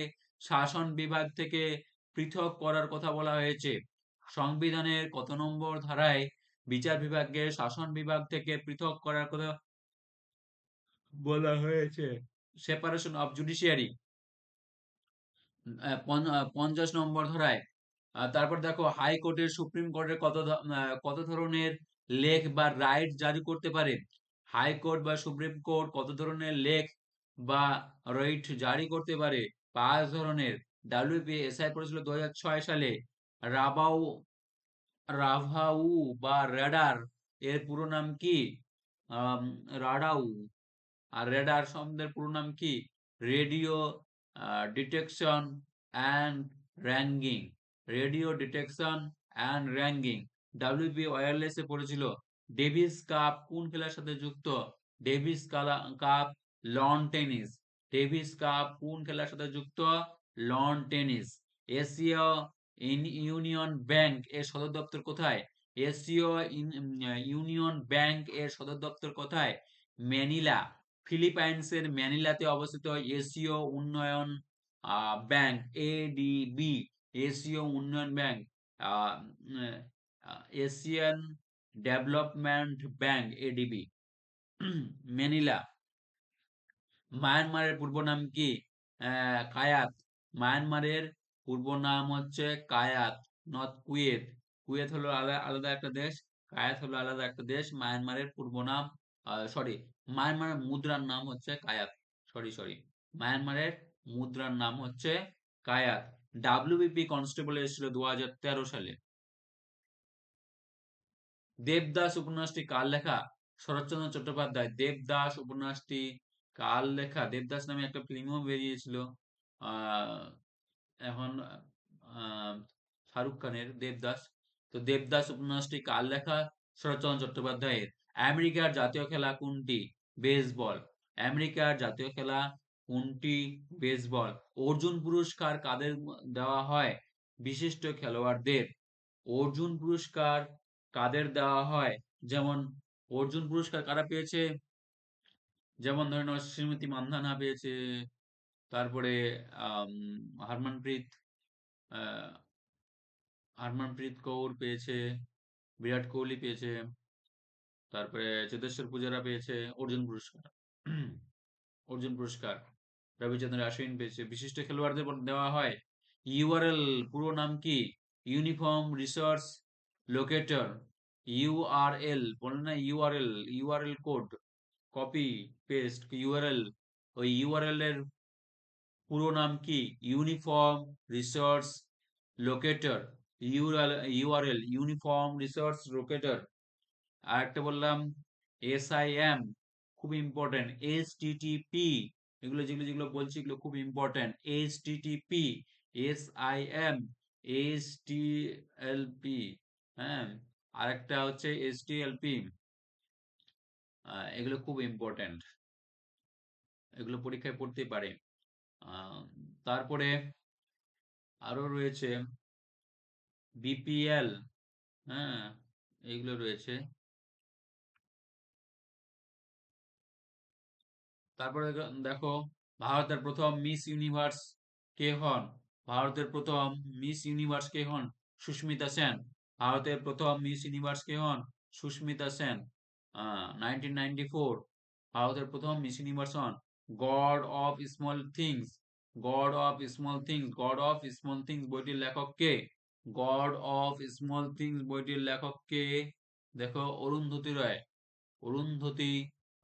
শাসন বিভাগ থেকে পৃথক করার কথা বলা হয়েছে? সংবিধানের কত নম্বর ধারায় বিচার বিভাগকে শাসন বিভাগ থেকে পৃথক করার কথা বলা হয়েছে? Separation of judiciary. 50 নম্বর ধারায়। তারপর দেখো, হাইকোর্টের সুপ্রিম কোর্টের কত ধরনের লেখ বা রাইট জারি করতে পারে? হাইকোর্ট বা সুপ্রিম কোর্ট কত ধরনের লেখ বা রাইট জারি করতে পারে? 5 ধরনের। WPSI পড়েছিল 2006 সালে। রাবাউ রাভাউ বা রেডার এর পুরো নাম কি? আম, রাডাউ। আর রেডার শব্দের পুরো নাম কি? Radio detection and ranging. Radio detection and ranging. WP wireless এ পড়েছিল। ডেভিস কাপ কোন খেলার সাথে যুক্ত? Davis Cup lawn tennis. Davis Cup কোন খেলার সাথে যুক্ত? Lawn tennis. এশীয় ইউনিয়ন ব্যাংক এর সদর দপ্তর কোথায়? এশীয় ইউনিয়ন ব্যাংক এর সদর দপ্তর কোথায়? ম্যানিলা। ফিলিপাইন্সের ম্যানিলাতে অবস্থিত এশীয় উন্নয়ন ব্যাংক, এডিবি। এশীয় উন্নয়ন bank, Asian development bank, ADB. Manila. মায়ানমারের পূর্ব নাম কি? কায়াত। মায়ানমারের পূর্ব নাম হচ্ছে কায়াত, নট কুয়েত। কুয়েত হলো আলাদা একটা দেশ, কায়াত হলো আলাদা একটা দেশ। মায়ানমারের পূর্ব নাম, সরি, মায়ানমারের মুদ্রার নাম হচ্ছে কায়াত। সরি, মায়ানমারের মুদ্রার নাম হচ্ছে কায়াত। ডাব্লিউবিপি কনস্টেবল এসেছিল 2013 সালে। দেবদাস উপন্যাসটি কার লেখা? শরৎচন্দ্র চট্টোপাধ্যায়। দেবদাস উপন্যাসটি কার লেখা? দেবদাস নামে একটা ফিল্মও বেরিয়েছিল আহ এখন, শাহরুখ খানের, দেবদাস। তো দেবদাস উপন্যাসটি কার লেখা? শরৎচন্দ্র চট্টোপাধ্যায়ের। আমেরিকার জাতীয় খেলা কোনটি? বেসবল। আমেরিকার জাতীয় খেলা কোনটি? বেসবল। অর্জুন পুরস্কার কাদের দেওয়া হয়? বিশিষ্ট খেলোয়াড়দের। অর্জুন পুরস্কার কাদের দেওয়া হয়? যেমন অর্জুন পুরস্কার কারা পেয়েছে? যেমন ধরে নাও শ্রীমতী মান্ধানা পেয়েছে, তারপরে আম, হরমনপ্রীত আহ, হরমনপ্রীত কৌর পেয়েছে, বিরাট কোহলি পেয়েছে, তারপরে চেতেশ্বর পূজারা পেয়েছে অর্জুন পুরস্কার। অর্জুন পুরস্কার রবিচন্দ্র আশ্বিন পেয়েছে। বিশিষ্ট খেলোয়াড়দের দেওয়া হয়। ইউআরএল পুরো নাম কি? Uniform resource locator. ইউআরএল বলেন না, URL, URL code, copy paste URL. ওই ইউআরএল এর পুরো নাম কি? Uniform resource locator. URL uniform resource locator. আর একটা বললাম এসআইএম, খুব ইম্পর্টেন্ট। এইচটিটিপি, এগুলো যেগুলো যেগুলো বলছি এগুলো খুব ইম্পর্টেন্ট। HTTP, SIM, এইচটিএলপি। হ্যাঁ, আরেকটা হচ্ছে এইচটিএলপি। এগুলো খুব ইম্পর্টেন্ট, এগুলো পরীক্ষায় পড়তে পারে। আহ, তারপরে আরো রয়েছে বিপিএল। হ্যাঁ, এগুলো রয়েছে। তারপরে দেখো, ভারতের প্রথম মিস ইউনিভার্স কে হন? ভারতের প্রথম মিস ইউনিভার্স কে হন? সুস্মিতা সেন। ভারতের প্রথম মিস ইউনিভার্স কে হন? সুস্মিতা সেন। 1994 ভারতের প্রথম মিস ইউনিভার্স হন। God of small things. God of small things, god of small things বইটির লেখক কে? গড অফ স্মল থিংস বইটির লেখক কে? দেখো, অরুন্ধতী রায়। অরুন্ধতী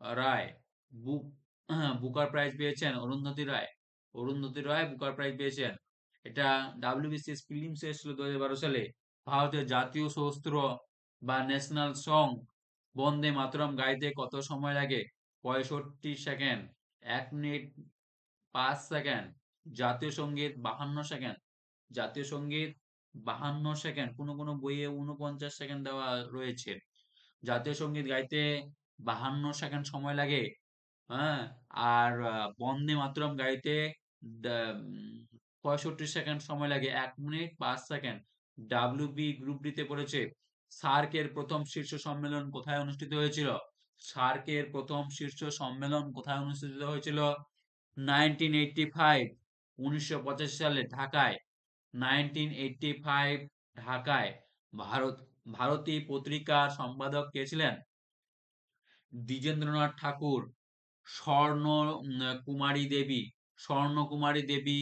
রায়। বুক বুকার প্রাইজ পেয়েছেন অরুন্ধতী রায়। অরুন্ধতী রায় বুকার প্রাইজ পেয়েছেন। এটা ডাব্লিউবিসিএস প্রিলিমস এসেছিল 2012 সালে। ভারতের জাতীয় শস্ত্র বা ন্যাশনাল সং বন্দে মাতরম গাইতে কত সময় লাগে? 65 সেকেন্ড। 1 minute 5 second. জাতীয় সঙ্গীত 52 সেকেন্ড। জাতীয় সঙ্গীত 52 সেকেন্ড। কোনো কোনো বইয়ে 49 সেকেন্ড দেওয়া রয়েছে। জাতীয় সঙ্গীত গাইতে 52 সেকেন্ড সময় লাগে। হ্যাঁ, আর বন্দে মাতরম গাইতে 65 সেকেন্ড সময় লাগে, 1 minute 5 second. WB group D তে পড়েছে। সার্কের প্রথম শীর্ষ সম্মেলন কোথায় অনুষ্ঠিত হয়েছিল? সার্কের প্রথম শীর্ষ সম্মেলন কোথায় অনুষ্ঠিত হয়েছিল? 1985, 1985 সালে ঢাকায়। 1985 ঢাকায়। ভারত ভারতী পত্রিকার সম্পাদক কে ছিলেন? দ্বিজেন্দ্রনাথ ঠাকুর। স্বর্ণ কুমারী দেবী। স্বর্ণকুমারী দেবী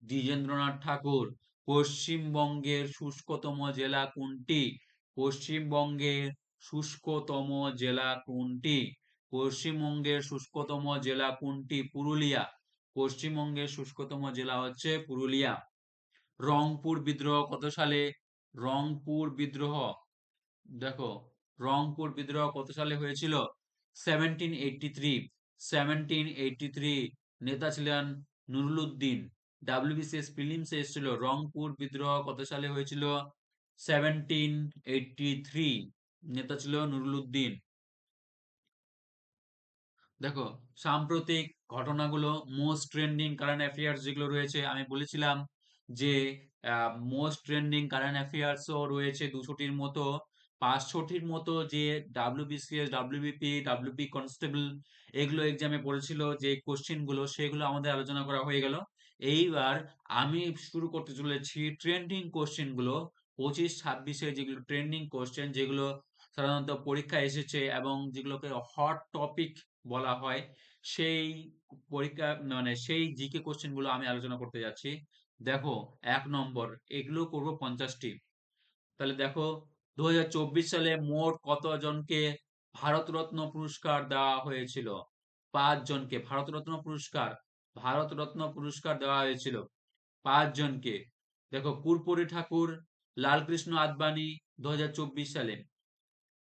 দ্বিজেন্দ্রনাথ ঠাকুর। পশ্চিমবঙ্গের শুষ্কতম জেলা কোনটি? পশ্চিমবঙ্গের শুষ্কতম জেলা কোনটি? পশ্চিমবঙ্গের শুষ্কতম জেলা কোনটি? পুরুলিয়া। পশ্চিমবঙ্গের শুষ্কতম জেলা হচ্ছে পুরুলিয়া। রংপুর বিদ্রোহ কত সালে? রংপুর বিদ্রোহ, দেখো, রংপুর বিদ্রোহ কত সালে হয়েছিল? 1783। 1783। নেতা ছিলেন নুরুল উদ্দিন। ডাব্লিউবিসিএস প্রিলিমসে এসেছিল রংপুর বিদ্রোহ কত সালে হয়েছিল? 1783। নেতা ছিল নুরুল উদ্দিন। দেখো, সাম্প্রতিক ঘটনাগুলো, মোস্ট ট্রেন্ডিং কারেন্ট অ্যাফেয়ার্স যেগুলো রয়েছে, আমি বলেছিলাম যে মোস্ট ট্রেন্ডিং কারেন্ট অ্যাফেয়ার্সও রয়েছে 200টির মতো। 500টির মতো যে ডাব্লিউবিসিএস, ডাব্লিউবিপি, ডাব্লিউপি কনস্টেবল এগুলো এক্সামে পড়েছিল যে কোশ্চেন গুলো, সেগুলো আমাদের আলোচনা করা হয়ে গেল। এইবার আমি শুরু করতে চলেছি ট্রেন্ডিং কোশ্চেন গুলো। 25-26-এ যেগুলো ট্রেন্ডিং কোশ্চেন, যেগুলো সাধারণত পরীক্ষায় এসেছে এবং যেগুলোকে হট টপিক বলা হয়, সেই পরীক্ষা মানে সেই জিকে কোশ্চেন গুলো আমি আলোচনা করতে যাচ্ছি। দেখো, 1 নম্বর, এগুলো করব 50টি। তাহলে দেখো, 2024 সালে মোট কতজনকে ভারতরত্ন পুরস্কার দেওয়া হয়েছিল? 5 জনকে ভারতরত্ন পুরস্কার দেওয়া হয়েছিল 5 জনকে। দেখো, কর্পূরী ঠাকুর, লালকৃষ্ণ আদবানি 2024 সালে,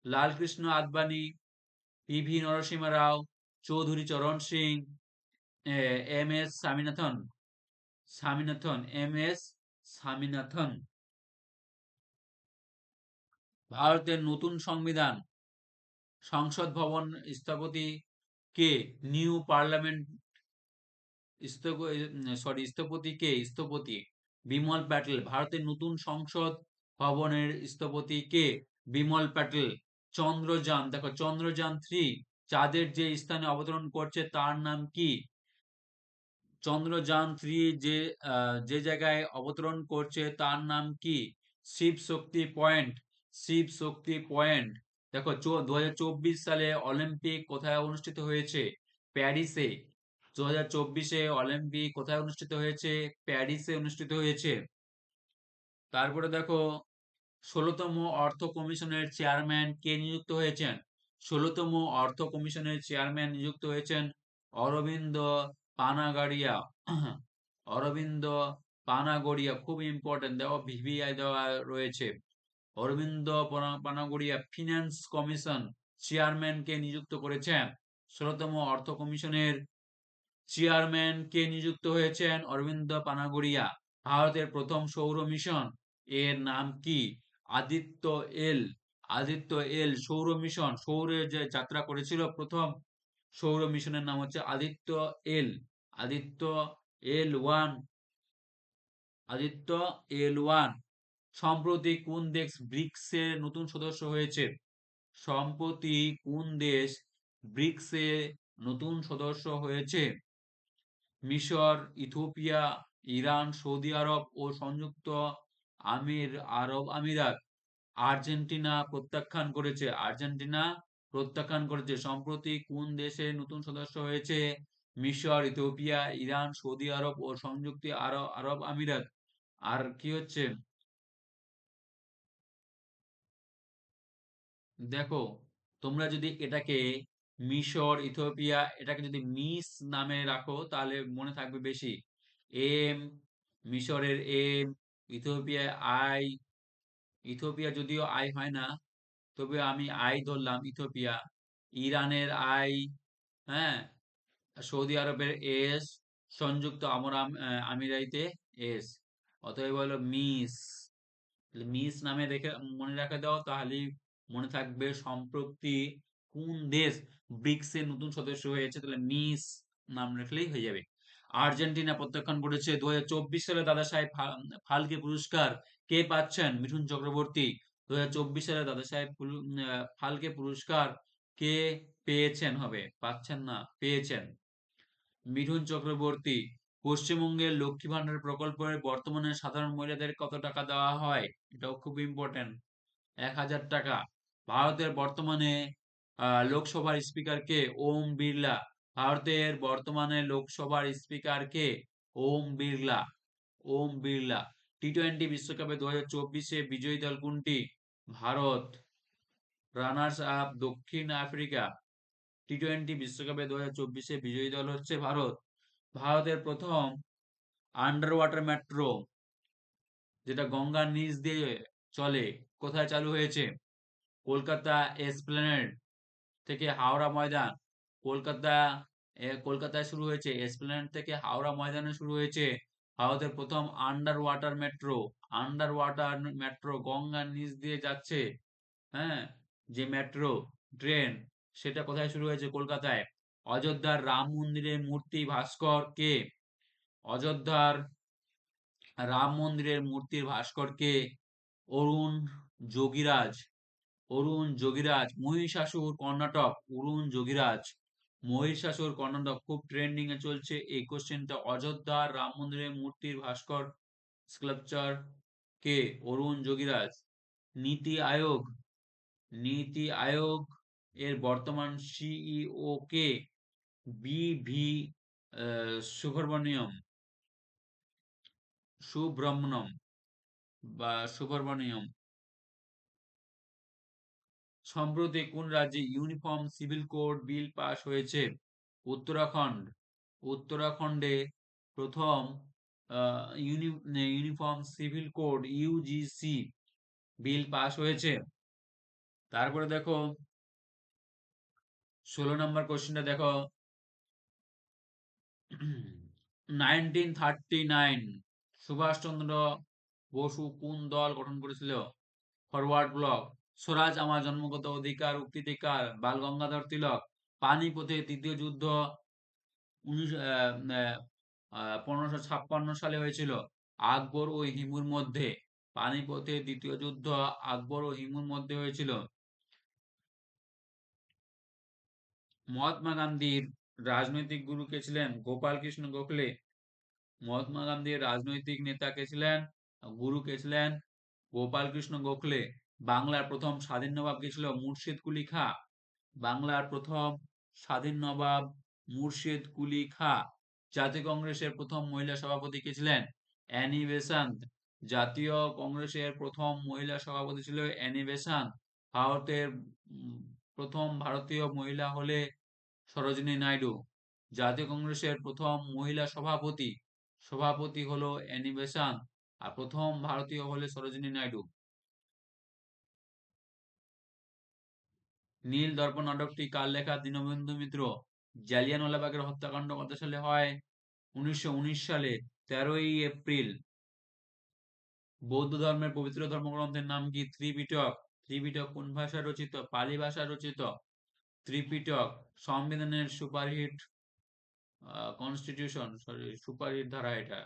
লালকৃষ্ণ আদবানি, পিভি নরসিংহ রাও, চৌধুরী চরণ সিং, এম এস স্বামীনাথন। ভারতের নতুন সংবিধান, সংসদ ভবন স্থপতি কে? নিউ পার্লামেন্ট স্থপতি কে? বিমল প্যাটেল। ভারতের নতুন সংসদ ভবনের স্থপতি কে? বিমল প্যাটেল। চন্দ্রযান, দেখো, চন্দ্রযান 3 চাঁদের যে স্থানে অবতরণ করছে তার নাম কি? চন্দ্রযান 3 যে জায়গায় অবতরণ করছে তার নাম কি? শিব শক্তি পয়েন্ট। শিব শক্তি পয়েন্ট। দেখো, 2024 সালে অলিম্পিক কোথায় অনুষ্ঠিত হয়েছে? প্যারিসে। 2024-এ অলিম্পিক কোথায় অনুষ্ঠিত হয়েছে? প্যারিসে অনুষ্ঠিত হয়েছে। তারপরে দেখো, 16তম অর্থ কমিশনের চেয়ারম্যান কে নিযুক্ত হয়েছেন? 16তম অর্থ কমিশনের চেয়ারম্যান নিযুক্ত হয়েছেন অরবিন্দ পানাগাড়িয়া। অরবিন্দ পানাগড়িয়া, খুব ইম্পর্টেন্ট, দেখো ভিভিআই দেওয়া রয়েছে। Aurobindo Panagariya finance commission chairman কে নিযুক্ত করেছেন? 16তম অর্থ কমিশনের চেয়ারম্যান কে নিযুক্ত হয়েছেন? অরবিন্দ পানাগড়িয়া। ভারতের প্রথম সৌর মিশন এর নাম কি? আদিত্য এল। আদিত্য এল সৌর মিশন, সৌরে যে যাত্রা করেছিল প্রথম সৌর মিশনের নাম হচ্ছে আদিত্য এল। আদিত্য এল 1। আদিত্য এল 1। সম্প্রতি কোন দেশ ব্রিক্সের নতুন সদস্য হয়েছে? সম্প্রতি কোন দেশ ব্রিক্সে নতুন সদস্য হয়েছে? মিশর, ইথিওপিয়া, ইরান, সৌদি আরব ও সংযুক্ত আরব আমিরাত। আর্জেন্টিনা প্রত্যাখ্যান করেছে। আর্জেন্টিনা প্রত্যাখ্যান করেছে। সম্প্রতি কোন দেশে নতুন সদস্য হয়েছে? মিশর, ইথিওপিয়া, ইরান, সৌদি আরব ও সংযুক্ত আরব আমিরাত। আর কি হচ্ছে, দেখো, তোমরা যদি এটাকে মিশর, ইথিওপিয়া এটাকে যদি মিস নামে রাখো তাহলে মনে থাকবে বেশি। এম, মিশরের এম, ইথিওপিয়ায় আই। ইথিওপিয়া যদিও আই হয় না, তবে আমি আই ধরলাম ইথিওপিয়া। ইরানের আই, হ্যাঁ, সৌদি আরবের এস, সংযুক্ত আমিরাইতে এস। অতএব হলো মিস। মিস নামে রেখে মনে রাখা দাও, তাহলেই মনে থাকবে সম্প্রতি কোন দেশ ব্রিক্সের নতুন সদস্য হয়েছে, তাহলে মিস নাম রাখলেই হয়ে যাবে। আর্জেন্টিনা প্রত্যাখ্যান করেছে। 2024 সালে দাদা সাহেব ফালকে পুরস্কার কে পাচ্ছেন? মিঠুন চক্রবর্তী। 2024 সালে দাদা সাহেব ফালকে পুরস্কার কে পেয়েছেন? হবে পাচ্ছেন না, পেয়েছেন মিঠুন চক্রবর্তী। পশ্চিমবঙ্গের লক্ষ্মী ভান্ডার প্রকল্পের বর্তমানে সাধারণ মহিলাদের কত টাকা দেওয়া হয়? এটাও খুব ইম্পর্টেন্ট। 1000 টাকা। ভারতের বর্তমানে লোকসভার স্পিকার কে? ওম বিড়লা। ভারতের বর্তমানে লোকসভার স্পিকার কে? ওম বিড়লা। ওম বিড়লা। টি-20 বিশ্বকাপে 2024-এ বিজয়ী দল কোনটি? ভারত। রানার্স আপ দক্ষিণ আফ্রিকা। টি-20 বিশ্বকাপে 2024 বিজয়ী দল হচ্ছে ভারত। ভারতের প্রথম আন্ডার ওয়াটার মেট্রো, যেটা গঙ্গার নিচ দিয়ে চলে, কোথায় চালু হয়েছে? কলকাতা এসপ্ল্যানেড থেকে হাওড়া ময়দান। কলকাতা কলকাতায় শুরু হয়েছে, এসপ্ল্যানেড থেকে হাওড়া ময়দানে শুরু হয়েছে ভারতের প্রথম under water metro. Under water metro গঙ্গার নিচ দিয়ে যাচ্ছে, হ্যাঁ, যে মেট্রো ট্রেন, সেটা কোথায় শুরু হয়েছে? কলকাতায়। অযোধ্যার রাম মন্দিরের মূর্তি ভাস্কর কে? অযোধ্যার রাম মন্দিরের মূর্তির ভাস্কর কে? অরুণ যোগীরাজ। অরুণ যোগীরাজ। মহিষাসুর কর্ণাটক, অরুণ যোগীরাজ। মহিষাসুর কর্ণাটক খুব ট্রেন্ডিং এ চলছে এই কোশ্চেনটা। অযোধ্যার রাম মন্দিরের মূর্তির ভাস্কর স্কাল্পচার কে? অরুণ যোগীরাজ। নীতি আয়োগ, নীতি আয়োগ এর বর্তমান সিইও কে? বি ভি সুব্রমণিয়ম, সুব্রমণম বা সুব্রমণিয়ম। সম্প্রতি কোন রাজ্যে uniform civil code bill pass হয়েছে? উত্তরাখণ্ড। উত্তরাখণ্ডে প্রথম uniform civil code UGC bill pass হয়েছে। তারপরে দেখো 16 নম্বর কোশ্চেনটা দেখো। 1939 সুভাষচন্দ্র বসু কোন দল গঠন করেছিল? Forward block. স্বরাজ আমার জন্মগত অধিকার উক্তিটি কার? বাল গঙ্গাধর তিলক। পানিপথে তৃতীয় যুদ্ধ 1556 সালে হয়েছিল আকবর ও হিমুর মধ্যে। পানিপথে দ্বিতীয় যুদ্ধ আকবর ও হিমুর মধ্যে হয়েছিল। মহাত্মা গান্ধীর রাজনৈতিক গুরু কে ছিলেন? গোপাল কৃষ্ণ গোখলে। মহাত্মা গান্ধীর রাজনৈতিক নেতা কে ছিলেন? গুরু কে ছিলেন? গোপাল কৃষ্ণ গোখলে। বাংলার প্রথম স্বাধীন নবাব কে ছিল? মুর্শিদ কুলি খাঁ। বাংলার প্রথম স্বাধীন নবাব মুর্শিদ কুলি খাঁ। জাতীয় কংগ্রেসের প্রথম মহিলা সভাপতি কে ছিলেন? Annie Besant. জাতীয় কংগ্রেসের প্রথম মহিলা সভাপতি ছিল অ্যানি বেসান্ত। ভারতের প্রথম ভারতীয় মহিলা হলে সরোজিনী নাইডু। জাতীয় কংগ্রেসের প্রথম মহিলা সভাপতি, সভাপতি হলো অ্যানি বেসান্ত, আর প্রথম ভারতীয় হলে সরোজিনী নাইডু। নীল দর্পণ নাটকটি কার লেখা? দীনবন্ধু মিত্র। জালিয়ানওয়ালাবাগের হত্যাকাণ্ড কত সালে হয়? 1919 সালে 13ই এপ্রিল। বৌদ্ধ ধর্মের পবিত্র ধর্মগ্রন্থের নাম কি? ত্রিপিটক। ত্রিপিটক কোন ভাষায় রচিত? পালি ভাষায় রচিত। ত্রিপিটক সংবিধানের সুপারহিট কনস্টিটিউশন, সরি সুপারহিট ধারা এটা।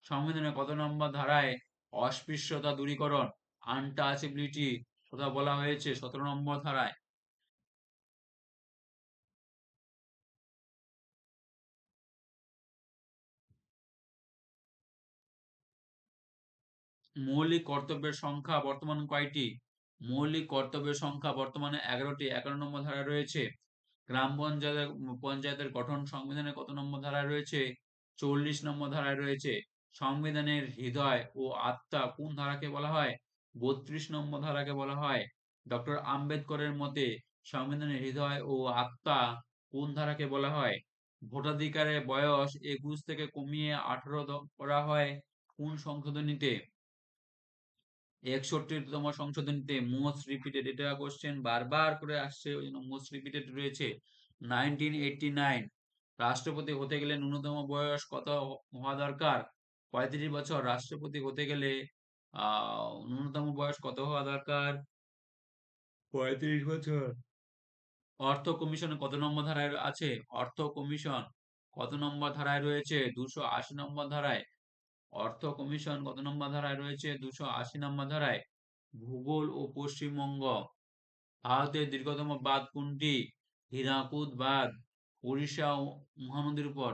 সংবিধানের কত নম্বর ধারায় অস্পৃশ্যতা দূরীকরণ, আনটাচেবিলিটি কথা বলা হয়েছে? 17 নম্বর ধারায়। মৌলিক কর্তব্যের সংখ্যা বর্তমান কয়টি? মৌলিক কর্তব্যের সংখ্যা বর্তমানে 11টি, 11 নম্বর ধারায় রয়েছে। গ্রাম পঞ্চায়েতের গঠন সংবিধানের কত নম্বর ধারায় রয়েছে? 40 নম্বর ধারায় রয়েছে। সংবিধানের হৃদয় ও আত্মা কোন ধারাকে বলা হয়? 32 নম্বর ধারাকে বলা হয়। ডক্টর আম্বেদকরের মতে সংবিধানের হৃদয় ও আত্মা কোন ধারাকে বলা হয়? ভোটাধিকারের বয়স 21 থেকে কমিয়ে 18 করা হয় কোন সংশোধনীতে? 61তম সংশোধনীতে। মোস্ট রিপিটেড, এটা কোশ্চেন বারবার করে আসছে, ওই জন্য মোস্ট রিপিটেড রয়েছে। 1989 রাষ্ট্রপতি হতে গেলে ন্যূনতম বয়স কত হওয়া দরকার? 35 বছর। রাষ্ট্রপতি হতে গেলে ন্যূনতম বয়স কত হওয়া দরকার? 35 বছর। অর্থ কমিশন কত নম্বর ধারায় আছে? অর্থ কমিশন কত নম্বর ধারায় রয়েছে? 280 নম্বর ধারায়। অর্থ কমিশন কত নম্বর ধারায় রয়েছে? 280 নম্বর ধারায়। ভূগোল ও পশ্চিমবঙ্গ। ভারতের দীর্ঘতম বাঁধ কোনটি? হীরাকুদ বাঁধ। উড়িষ্যা মহানদীর উপর।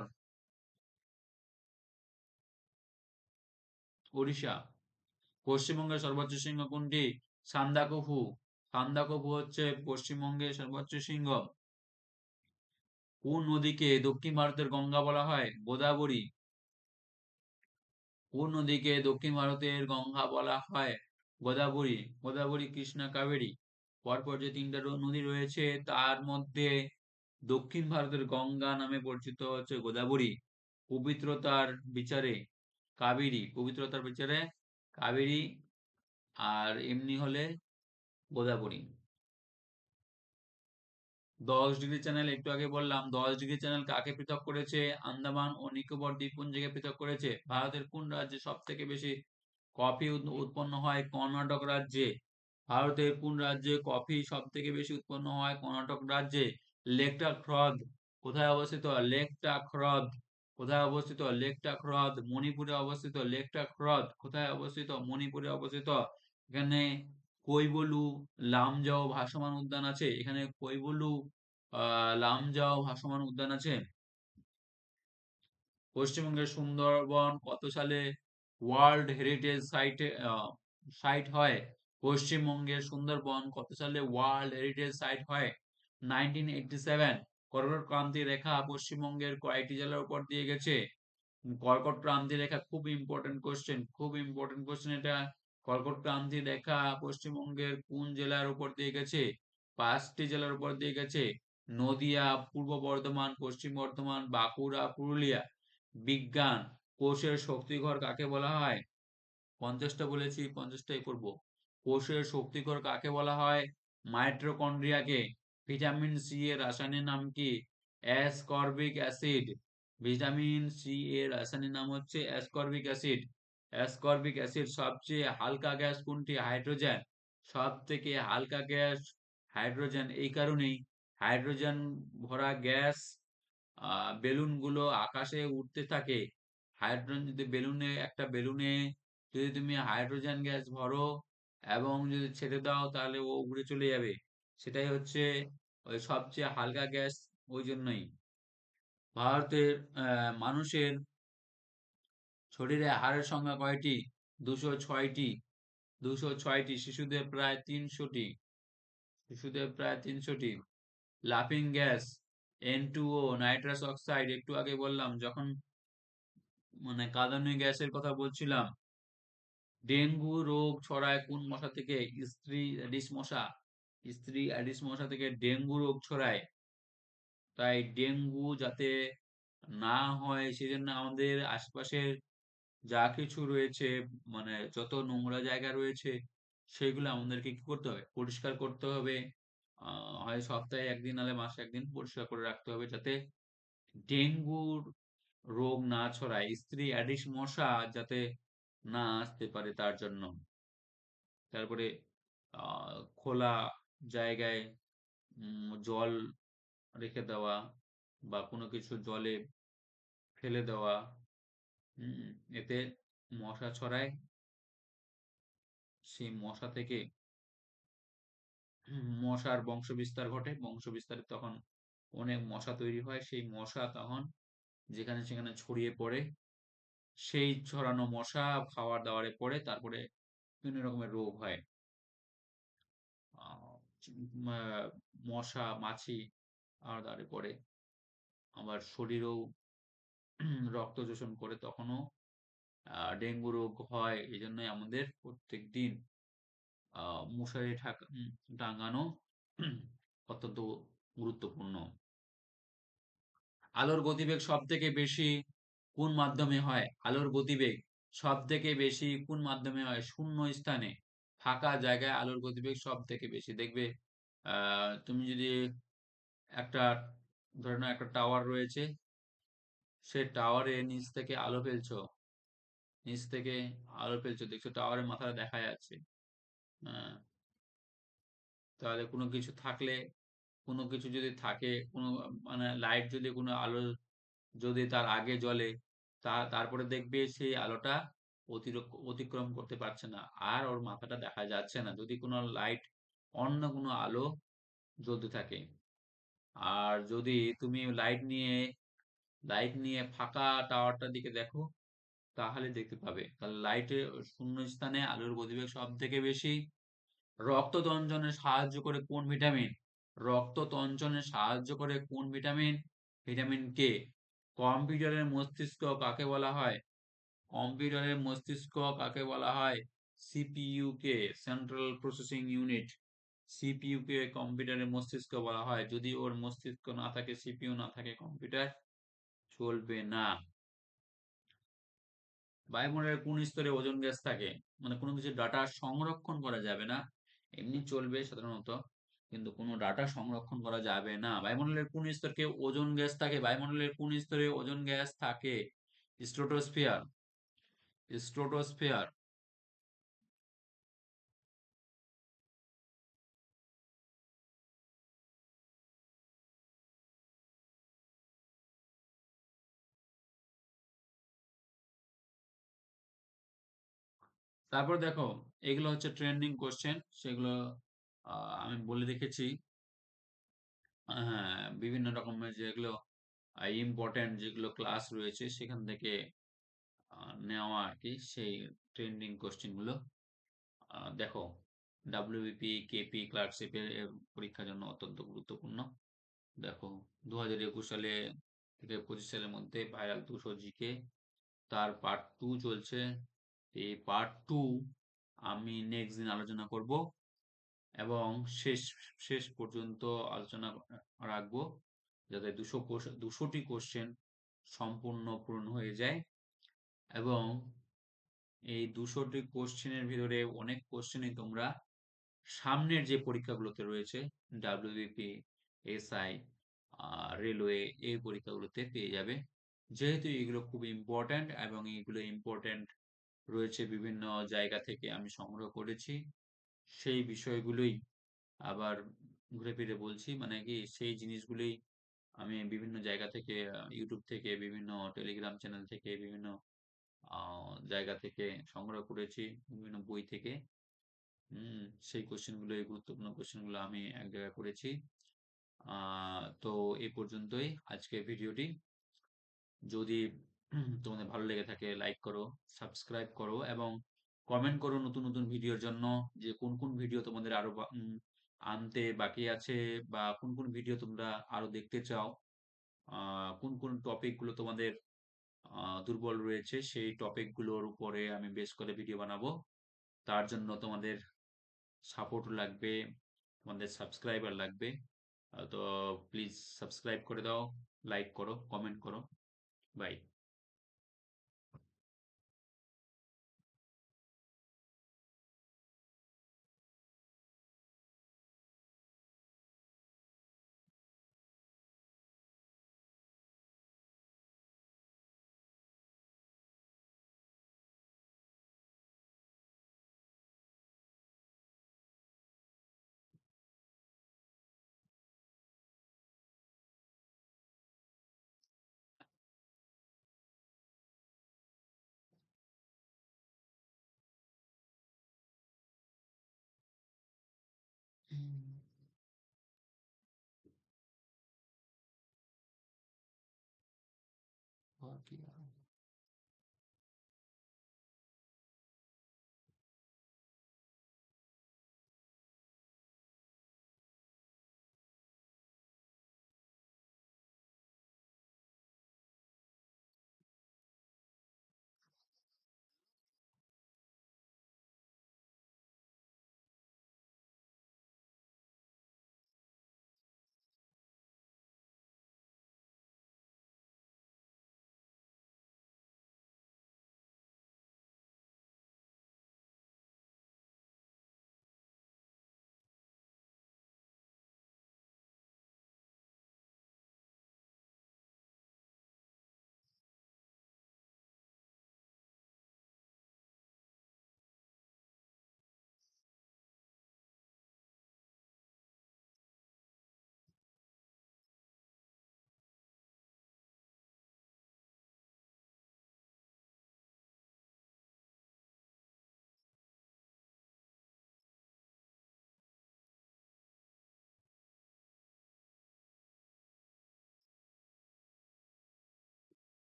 উড়িষ্যা। পশ্চিমবঙ্গের সর্বোচ্চ শৃঙ্গ কোনটি? সান্দাকফু। সান্দাকফু হচ্ছে পশ্চিমবঙ্গের সর্বোচ্চ শৃঙ্গ। কোন নদীকে দক্ষিণ ভারতের গঙ্গা বলা হয়? গোদাবরী। কোন নদীকে দক্ষিণ ভারতের গঙ্গা বলা হয়? গোদাবরী। গোদাবরী, কৃষ্ণা, কাবেরী। পরপর যে ৩ টা নদী রয়েছে তার মধ্যে দক্ষিণ ভারতের গঙ্গা নামে পরিচিত হচ্ছে গোদাবরী। পবিত্রতার বিচারে কাবেরী আর এমনি হলে গোদাবরী। 10 ডিগ্রি চ্যানেল একটু আগে বললাম, 10 ডিগ্রি চ্যানেল কাকে পৃথক করেছে? আন্দামান ও নিকোবর দ্বীপপুঞ্জকে পৃথক করেছে। ভারতের কোন রাজ্যে সব থেকে বেশি কফি উৎপন্ন হয়? কর্ণাটক রাজ্যে। ভারতের কোন রাজ্যে কফি সব থেকে বেশি উৎপন্ন হয়? কর্ণাটক রাজ্যে। লেকটা হ্রদ কোথায় অবস্থিত? লেকটা হ্রদ কোথায় অবস্থিত? লেকটা হ্রদ মণিপুরে অবস্থিত। লেকটা হ্রদ কোথায় অবস্থিত? মণিপুরে অবস্থিত। এখানে কৈবলু লামজাও ভাসমান উদ্যান আছে। এখানে কৈবলু লামজাও ভাসমান উদ্যান আছে। পশ্চিমবঙ্গের সুন্দরবন কত সালে ওয়ার্ল্ড হেরিটেজ সাইট হয়? পশ্চিমবঙ্গের সুন্দরবন কত সালে ওয়ার্ল্ড হেরিটেজ সাইট হয়? 1987। কর্কট ক্রান্তি রেখা পশ্চিমবঙ্গের কয়েকটি জেলার উপর দিয়ে গেছে? কর্কট ক্রান্তি রেখা খুব ইম্পর্টেন্ট কোশ্চেন এটা। কর্কট ক্রান্তি রেখা পশ্চিমবঙ্গের কোন জেলার উপর দিয়ে গেছে? 5টি জেলার উপর দিয়ে গেছে। নদিয়া, পূর্ব বর্ধমান, পশ্চিম বর্ধমান, বাঁকুড়া, পুরুলিয়া। বিজ্ঞান কোষের শক্তিঘর কাকে বলা হয়? 50টা বলেছি, 50টাই করব। কোষের শক্তিঘর কাকে বলা হয়? মাইটোকন্ড্রিয়াকে। ভিটামিন সি এর রাসায়নিক নাম কি? Ascorbic acid. ভিটামিন সি এর রাসায়নিক নাম হচ্ছে অ্যাসকর্বিক অ্যাসিড। অ্যাসকর্বিক অ্যাসিড সবচেয়ে হালকা গ্যাস কোনটি? হাইড্রোজেন। সব থেকে হালকা গ্যাস হাইড্রোজেন। এই কারণেই হাইড্রোজেন ভরা গ্যাস বেলুন গুলো আকাশে উঠতে থাকে। হাইড্রোজেন যদি একটা বেলুনে যদি তুমি হাইড্রোজেন গ্যাস ভরো এবং যদি ছেড়ে দাও তাহলে ও উড়ে চলে যাবে। সেটাই হচ্ছে ওই সবচেয়ে হালকা গ্যাস। ওই জন্যই ভারতের মানুষের শরীরে হাড়ের সংখ্যা কয়টি? 206টি। 206টি। শিশুদের প্রায় 300টি। লাফিং গ্যাস N2O নাইট্রাস অক্সাইড একটু আগে বললাম যখন মানে কাঁদানে গ্যাসের কথা বলছিলাম। ডেঙ্গু রোগ ছড়ায় কোন মশা থেকে? স্ত্রী অ্যাডিস মশা থেকে ডেঙ্গু রোগ ছড়ায়। তাই ডেঙ্গু যাতে না হয় সেজন্য আমাদের আশপাশের যা কিছু রয়েছে মানে যত নোংরা জায়গা রয়েছে সেগুলো আমাদেরকে কি করতে হবে? পরিষ্কার করতে হবে। হয় সপ্তাহে 1 দিন নাহলে মাসে 1 দিন পরিষ্কার করে রাখতে হবে যাতে ডেঙ্গুর রোগ না ছড়ায়। স্ত্রী অ্যাডিস মশা যাতে না আসতে পারে তার জন্য। তারপরে খোলা জায়গায় জল রেখে দেওয়া বা কোনো কিছু জলে ফেলে দেওয়া এতে মশা ছড়ায়। সেই মশা থেকে মশার বংশবিস্তার ঘটে। বংশবিস্তারে তখন অনেক মশা তৈরি হয়। সেই মশা তখন যেখানে সেখানে ছড়িয়ে পড়ে। সেই ছড়ানো মশা খাবার-দাবারে পড়ে তারপরে বিভিন্ন রকমের রোগ হয়। আ মা মশা, মাছি খাবার-দাবারে পড়ে। আবার শরীরেও রক্ত শোষণ করে তখনও ডেঙ্গু রোগ হয়। এজন্যই আমাদের প্রত্যেকদিন আ মশারি টাঙানো অত্যন্ত গুরুত্বপূর্ণ। আলোর গতিবেগ সবথেকে বেশি কোন মাধ্যমে হয়? আলোর গতিবেগ সবথেকে বেশি কোন মাধ্যমে হয়? শূন্য স্থানে। ফাঁকা জায়গায় আলোর গতিবেগ সবথেকে বেশি। দেখবে তুমি যদি একটা ধরে নাও একটা টাওয়ার রয়েছে, সে টাওয়ারে নিচ থেকে আলো ফেলছো দেখছো টাওয়ারের মাথাটা দেখা যাচ্ছে। আ তাহলে কোনো কিছু যদি থাকে, কোনো মানে লাইট যদি কোনো আলো যদি তার আগে জ্বলে তারপরে দেখবে সেই আলোটা অতিক্রম করতে পারছে না। আর ওর মাথাটা দেখা যাচ্ছে না। যদি কোনো অন্য কোনো আলো জ্বলতে থাকে। আর যদি তুমি লাইট নিয়ে ফাঁকা টাওয়ারটার দিকে দেখো তাহলে দেখতে পাবে। তাহলে লাইটের শূন্য স্থানে আলোর গতিবেগ সবথেকে বেশি। রক্ত তঞ্চনে সাহায্য করে কোন ভিটামিন? রক্ত তঞ্চনে সাহায্য করে কোন ভিটামিন? Vitamin K. কম্পিউটারের মস্তিষ্ক কাকে বলা হয়? কম্পিউটারের মস্তিষ্ক কাকে বলা হয়? সিপিইউ কে, সেন্ট্রাল প্রসেসিং ইউনিট। সিপিইউ কে কম্পিউটারের মস্তিষ্ক বলা হয়। যদি ওর মস্তিষ্ক না থাকে, সিপিইউ না থাকে, কম্পিউটার চলবে না। বায়ুমণ্ডলের কোন স্তরে ওজোন গ্যাস থাকে? মানে কোনো কিছু ডাটা সংরক্ষণ করা যাবে না, এমনি চলবে সাধারণত, কিন্তু কোনো ডাটা সংরক্ষণ করা যাবে না। বায়ুমণ্ডলের কোন স্তরে ওজোন গ্যাস থাকে? বায়ুমণ্ডলের কোন স্তরে ওজোন গ্যাস থাকে? স্ট্রোটোস্ফিয়ার। স্ট্রোটোস্ফিয়ার। তারপর দেখো, এগুলো হচ্ছে ট্রেন্ডিং কোশ্চেন, সেগুলো আমি বলে রেখেছি। হ্যাঁ, বিভিন্ন রকমের যেগুলো ইম্পর্টেন্ট যেগুলো ক্লাস রয়েছে সেখান থেকে নেওয়া আর কি, সেই ট্রেন্ডিং কোশ্চেন গুলো। দেখো, ডাব্লিউবিপি, কেপি, ক্লার্কশিপের পরীক্ষার জন্য অত্যন্ত গুরুত্বপূর্ণ। দেখো, 2021 সালে থেকে 25 সালের মধ্যে ভাইরাল 200 জিকে, তার পার্ট 2 চলছে। এই পার্ট 2 আমি নেক্সট দিন আলোচনা করব, এবং শেষ শেষ পর্যন্ত আলোচনা রাখবো, যাতে 200টি কোশ্চেন সম্পূর্ণ পূরণ হয়ে যায়। এবং এই 200টি কোশ্চেনের ভিতরে অনেক কোশ্চেনই তোমরা সামনের যে পরীক্ষাগুলোতে রয়েছে, ডাব্লিউবিপি, এসআই, রেলওয়ে, এই পরীক্ষাগুলোতে পেয়ে যাবে। যেহেতু এগুলো খুব ইম্পর্ট্যান্ট এবং এগুলো ইম্পর্ট্যান্ট রয়েছে বিভিন্ন জায়গা থেকে আমি সংগ্রহ করেছি, সেই বিষয়গুলোই আবার ঘুরে ফিরে বলছি, মানে কি সেই জিনিসগুলোই আমি বিভিন্ন জায়গা থেকে, ইউটিউব থেকে, বিভিন্ন টেলিগ্রাম চ্যানেল থেকে, বিভিন্ন জায়গা থেকে সংগ্রহ করেছি, বিভিন্ন বই থেকে। সেই কোশ্চেনগুলো, এই গুরুত্বপূর্ণ কোশ্চেনগুলো আমি এক জায়গায় করেছি। তো এই পর্যন্তই আজকের ভিডিওটি। যদি তোমাদের ভালো লেগে থাকে, লাইক করো, সাবস্ক্রাইব করো, এবং কমেন্ট করো নতুন নতুন ভিডিওর জন্য, যে কোন কোন ভিডিও তোমাদের আরো আনতে বাকি আছে, বা কোন কোন ভিডিও তোমরা আরো দেখতে চাও, কোন কোন টপিক গুলো তোমাদের দুর্বল রয়েছে, সেই টপিক গুলোর উপরে আমি বেশ করে ভিডিও বানাবো। তার জন্য তোমাদের সাপোর্ট লাগবে, তোমাদের সাবস্ক্রাইবার লাগবে। তো প্লিজ সাবস্ক্রাইব করে দাও, লাইক করো, কমেন্ট করো। বাই।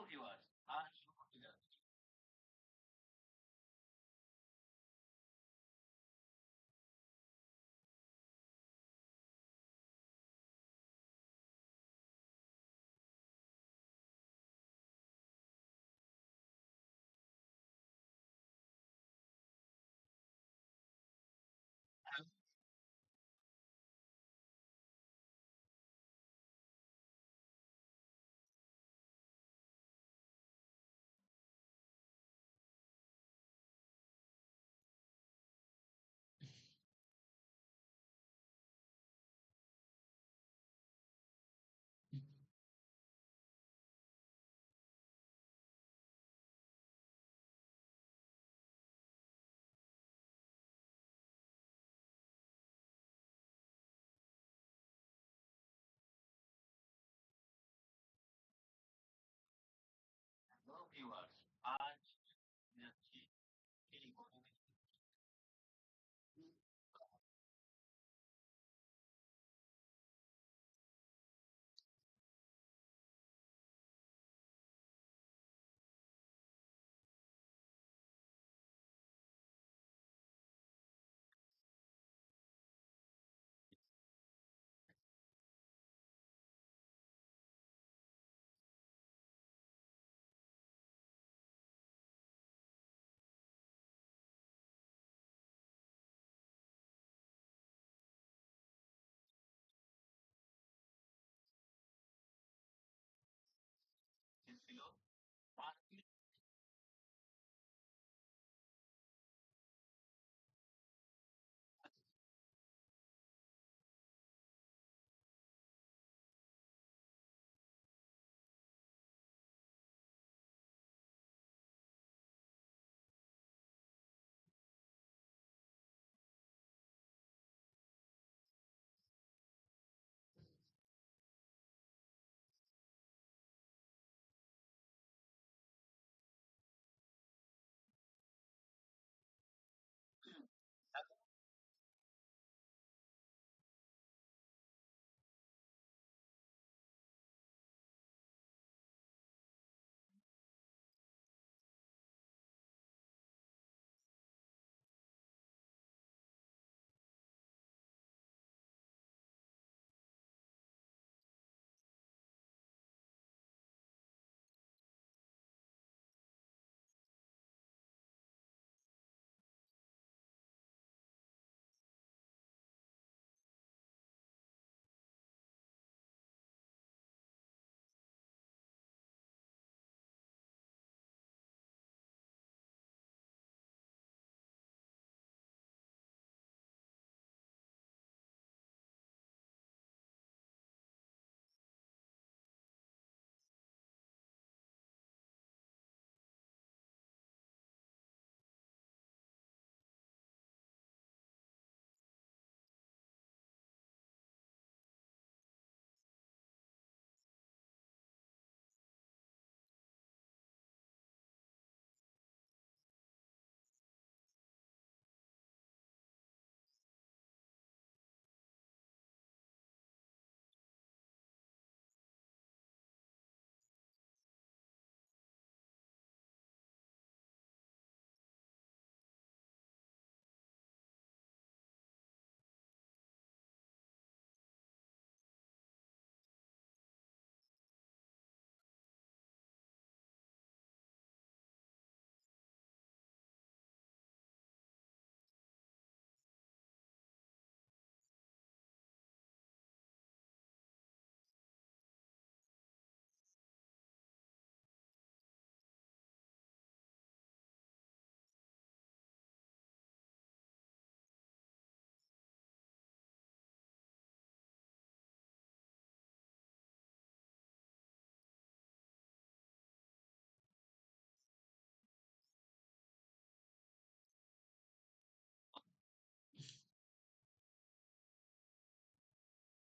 ভিউয়ার্স